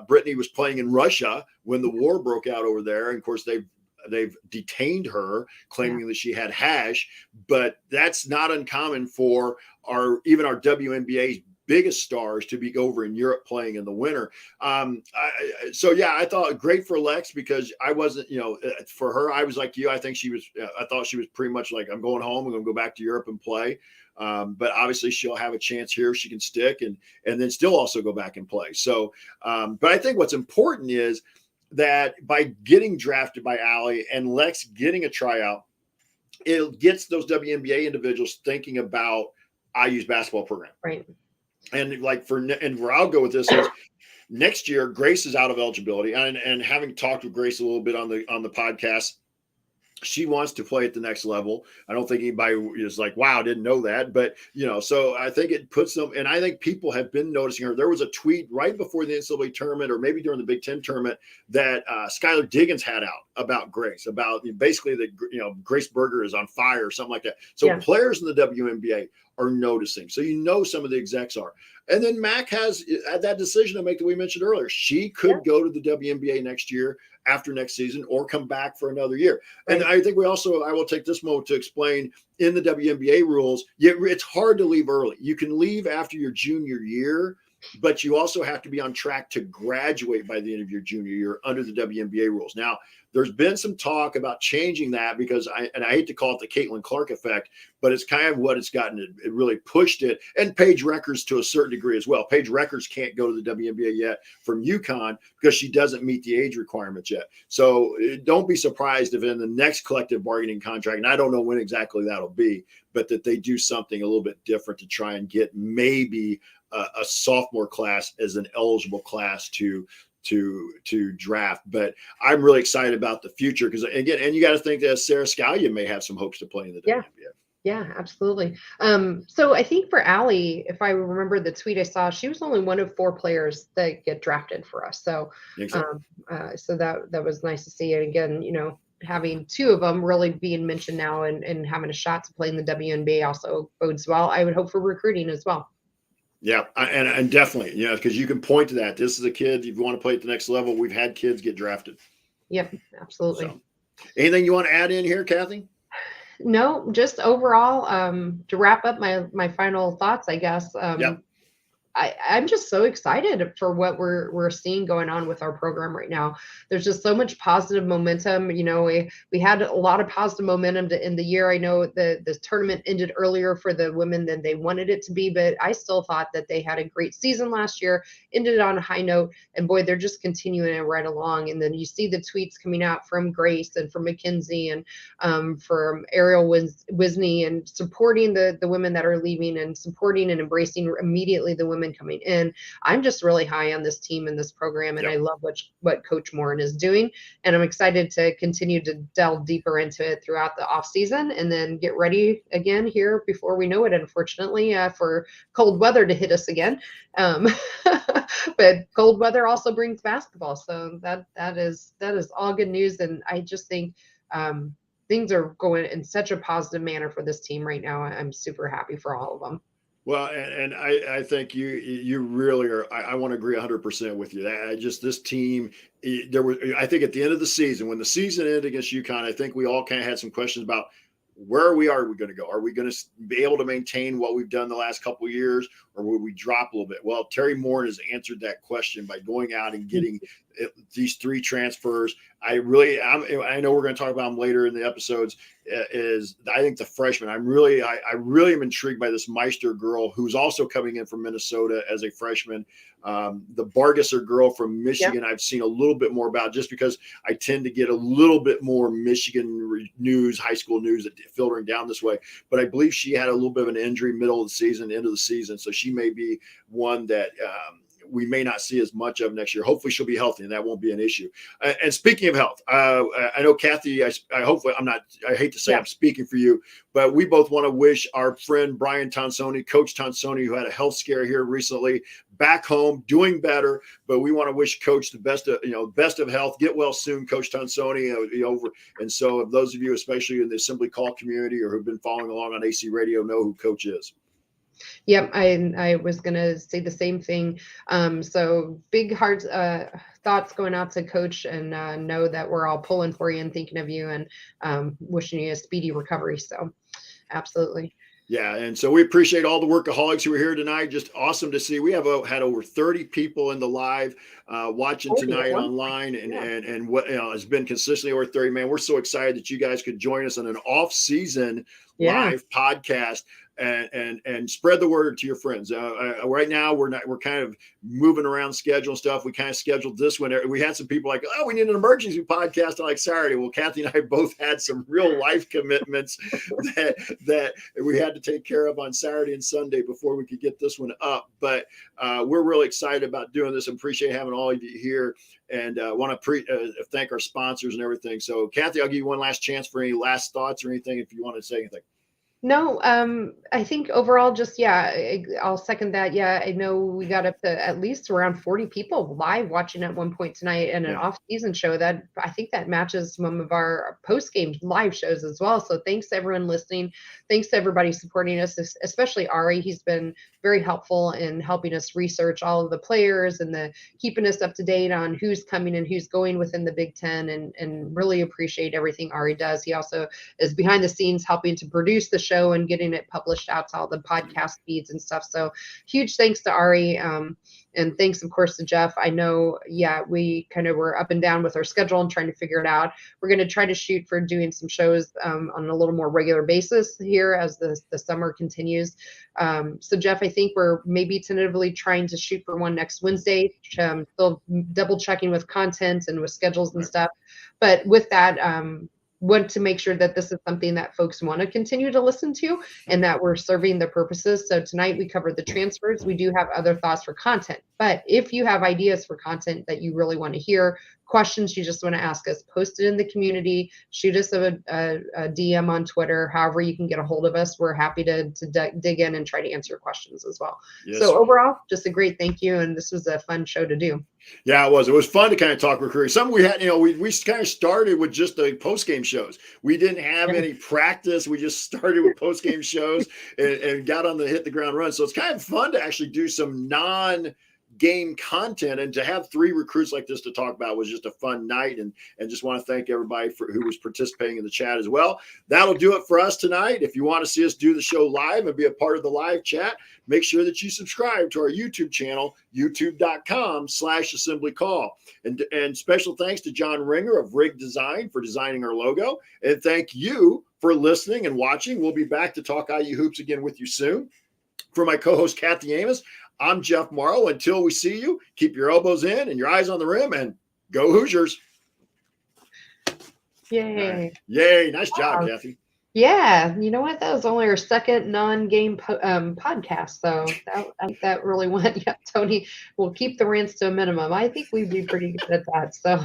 Brittany was playing in Russia when the war broke out over there, and of course they've detained her, claiming that she had hash. But that's not uncommon for even our WNBA's biggest stars to be over in Europe playing in the winter. I thought great for Lex, because I wasn't, for her, I was like you. I think I thought she was pretty much like, I'm going home. I'm going to go back to Europe and play. But obviously she'll have a chance here. She can stick and then still also go back and play. So, but I think what's important is that by getting drafted by Allie and Lex getting a tryout, it gets those WNBA individuals thinking about IU's basketball program. Right. And where I'll go with this is next year, Grace is out of eligibility. And having talked with Grace a little bit on the podcast, she wants to play at the next level. I don't think anybody is like, wow, didn't know that. But, so I think it puts them, and I think people have been noticing her. There was a tweet right before the NCAA tournament, or maybe during the Big Ten tournament, that Skylar Diggins had out about Grace, about basically that, Grace Berger is on fire or something like that. So players in the WNBA are noticing. So some of the execs are. And then Mac has that decision to make that we mentioned earlier. She could go to the WNBA next year, after next season, or come back for another year. Right. And I think I will take this moment to explain in the WNBA rules, it's hard to leave early. You can leave after your junior year, but you also have to be on track to graduate by the end of your junior year under the WNBA rules. Now, there's been some talk about changing that, because I hate to call it the Caitlin Clark effect, but it's kind of what it's gotten. It really pushed it. And Paige Records to a certain degree as well. Paige Records can't go to the WNBA yet from UConn because she doesn't meet the age requirements yet. So don't be surprised if in the next collective bargaining contract, and I don't know when exactly that'll be, but that they do something a little bit different to try and get maybe a sophomore class as an eligible class to draft. But I'm really excited about the future, because again, and you got to think that Sarah Scalia may have some hopes to play in the WNBA. Yeah, absolutely. So I think for Allie, if I remember the tweet I saw, she was only one of 4 players that get drafted for us. So, so that was nice to see. And again, having 2 of them really being mentioned now and having a shot to play in the WNBA also bodes well. I would hope for recruiting as well. Yeah, and definitely, because you can point to that. This is a kid, if you want to play at the next level, we've had kids get drafted. Yep, absolutely. So, anything you want to add in here, Kathy? No, just overall, to wrap up my final thoughts, I guess. I'm just so excited for what we're seeing going on with our program right now. There's just so much positive momentum. We had a lot of positive momentum to end the year. I know the tournament ended earlier for the women than they wanted it to be, but I still thought that they had a great season last year, ended on a high note, and boy, they're just continuing it right along. And then you see the tweets coming out from Grace and from Mackenzie and from Ariel Wisney, and supporting the women that are leaving, and supporting and embracing immediately the women coming in. I'm just really high on this team and this program, and I love what Coach Morin is doing, and I'm excited to continue to delve deeper into it throughout the off season, and then get ready again here before we know it, unfortunately, for cold weather to hit us again. But cold weather also brings basketball, so that is all good news. And I just think things are going in such a positive manner for this team right now. I'm super happy for all of them. Well, and I think you really are. I want to agree 100% with you. This team, I think at the end of the season, when the season ended against UConn, I think we all kind of had some questions about where are we going to go? Are we going to be able to maintain what we've done the last couple of years, or would we drop a little bit? Well, Terry Moore has answered that question by going out and getting these 3 transfers. I know we're going to talk about them later in the episodes. I think the freshman. I really am intrigued by this Meister girl who's also coming in from Minnesota as a freshman. The Bargesser girl from Michigan, I've seen a little bit more about, just because I tend to get a little bit more Michigan news, high school news that filtering down this way. But I believe she had a little bit of an injury middle of the season, end of the season, so she may be one that we may not see as much of next year. Hopefully she'll be healthy and that won't be an issue. And speaking of health, I know Kathy, I hate to say I'm speaking for you, but we both want to wish our friend Brian Tonsoni, Coach Tonsoni, who had a health scare here recently, back home, doing better. But we want to wish Coach the best of health. Get well soon, Coach Tonsoni. And so if those of you, especially in the Assembly Call community or who've been following along on AC Radio, know who Coach is. Yep, I was gonna say the same thing. So big heart thoughts going out to Coach, and know that we're all pulling for you and thinking of you, and wishing you a speedy recovery. So absolutely. Yeah, and so we appreciate all the workaholics who are here tonight. Just awesome to see. We have had over 30 people in the live watching tonight online, and what has been consistently over 30. Man, we're so excited that you guys could join us on an off-season live podcast. And spread the word to your friends. Right now, we're kind of moving around schedule and stuff. We kind of scheduled this one. We had some people like, we need an emergency podcast on Saturday. Well, Kathy and I both had some real life commitments that we had to take care of on Saturday and Sunday before we could get this one up. But we're really excited about doing this and appreciate having all of you here. And want to thank our sponsors and everything. So, Kathy, I'll give you one last chance for any last thoughts or anything if you want to say anything. No, I think overall, just, I'll second that. Yeah, I know we got up to at least around 40 people live watching at one point tonight, and an off-season show that I think that matches some of our post-game live shows as well. So thanks to everyone listening. Thanks to everybody supporting us, especially Ari. He's been very helpful in helping us research all of the players and keeping us up to date on who's coming and who's going within the Big Ten, and really appreciate everything Ari does. He also is behind the scenes helping to produce the show and getting it published out to all the podcast feeds and stuff. So huge thanks to Ari. And thanks, of course, to Jeff. I know, we kind of were up and down with our schedule and trying to figure it out. We're going to try to shoot for doing some shows on a little more regular basis here as the summer continues. So, Jeff, I think we're maybe tentatively trying to shoot for one next Wednesday. Still double checking with content and with schedules and stuff. But with that, want to make sure that this is something that folks want to continue to listen to and that we're serving the purposes. So tonight we covered the transfers. We do have other thoughts for content, but if you have ideas for content that you really want to hear, questions you just want to ask us, post it in the community, shoot us a DM on Twitter, however you can get a hold of us. We're happy to dig in and try to answer your questions as well. Yes. So overall, just a great thank you. And this was a fun show to do. Yeah, it was. It was fun to kind of talk recruiting. Something we had, we kind of started with just the post-game shows. We didn't have any practice. We just started with post-game shows and got on the hit the ground run. So it's kind of fun to actually do some non-game content, and to have 3 recruits like this to talk about was just a fun night. And just want to thank everybody who was participating in the chat as well. That'll do it for us tonight. If you want to see us do the show live and be a part of the live chat, make sure that you subscribe to our YouTube channel, youtube.com/assemblycall. And special thanks to John Ringer of Rig Design for designing our logo. And thank you for listening and watching. We'll be back to talk IU hoops again with you soon. For my co-host, Kathy Amos, I'm Jeff Morrow. Until we see you, keep your elbows in and your eyes on the rim, and go Hoosiers. Yay. Right. Yay. Nice job, Kathy. Yeah, you know what? That was only our second non-game podcast, so that really went. Yeah, Tony, we'll keep the rants to a minimum. I think we'd be pretty good at that. So,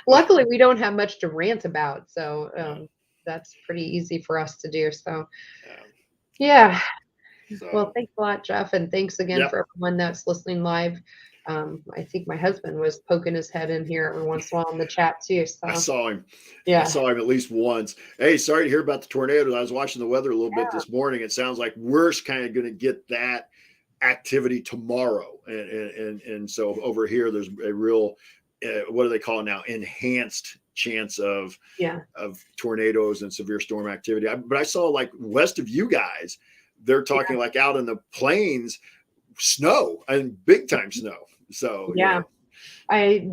luckily, we don't have much to rant about, so that's pretty easy for us to do. So, yeah. Well, thanks a lot, Jeff, and thanks again for everyone that's listening live. I think my husband was poking his head in here every once in a while in the chat too. So I saw him. Yeah. I saw him at least once. Hey, sorry to hear about the tornadoes. I was watching the weather a little bit this morning. It sounds like we're kind of going to get that activity tomorrow. And so over here, there's a real, what do they call it now? Enhanced chance of tornadoes and severe storm activity. But I saw, like, west of you guys, they're talking like out in the plains, snow and big time snow. So, Yeah. you know.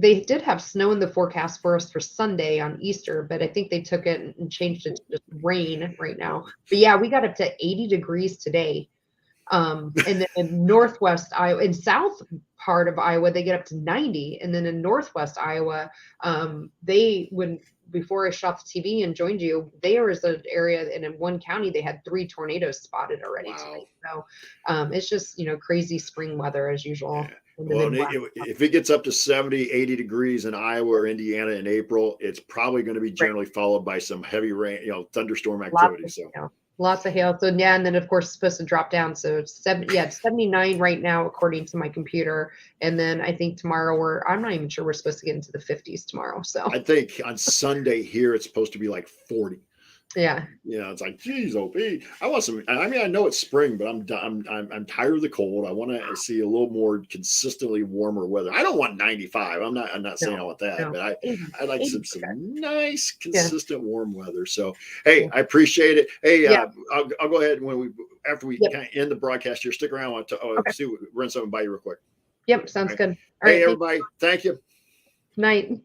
They did have snow in the forecast for us for Sunday on Easter, but I think they took it and changed it to just rain right now. But yeah, we got up to 80 degrees today. And then in northwest Iowa, in south part of Iowa, they get up to 90. And then in northwest Iowa, before I shot the TV and joined you, there was an area, and in one county, they had 3 tornadoes spotted already tonight. So it's just, crazy spring weather as usual. Yeah. In the Well, Midwest. if it gets up to 70, 80 degrees in Iowa or Indiana in April, it's probably going to be generally followed by some heavy rain, thunderstorm activity. Lots of hail. So yeah, and then of course it's supposed to drop down. So it's 79 right now according to my computer. And then I think tomorrow I'm not even sure we're supposed to get into the 50s tomorrow. So I think on Sunday here it's supposed to be like 40. Yeah. It's like, geez, OP. I want some. I mean, I know it's spring, but I'm tired of the cold. I want to see a little more consistently warmer weather. I don't want 95. I'm not saying I want that, but I like some nice, consistent warm weather. So, hey, I appreciate it. Hey, I'll go ahead after we kind of end the broadcast here. Stick around. Run something by you real quick. Yep, sounds good. All right, everybody. Thank you. Night.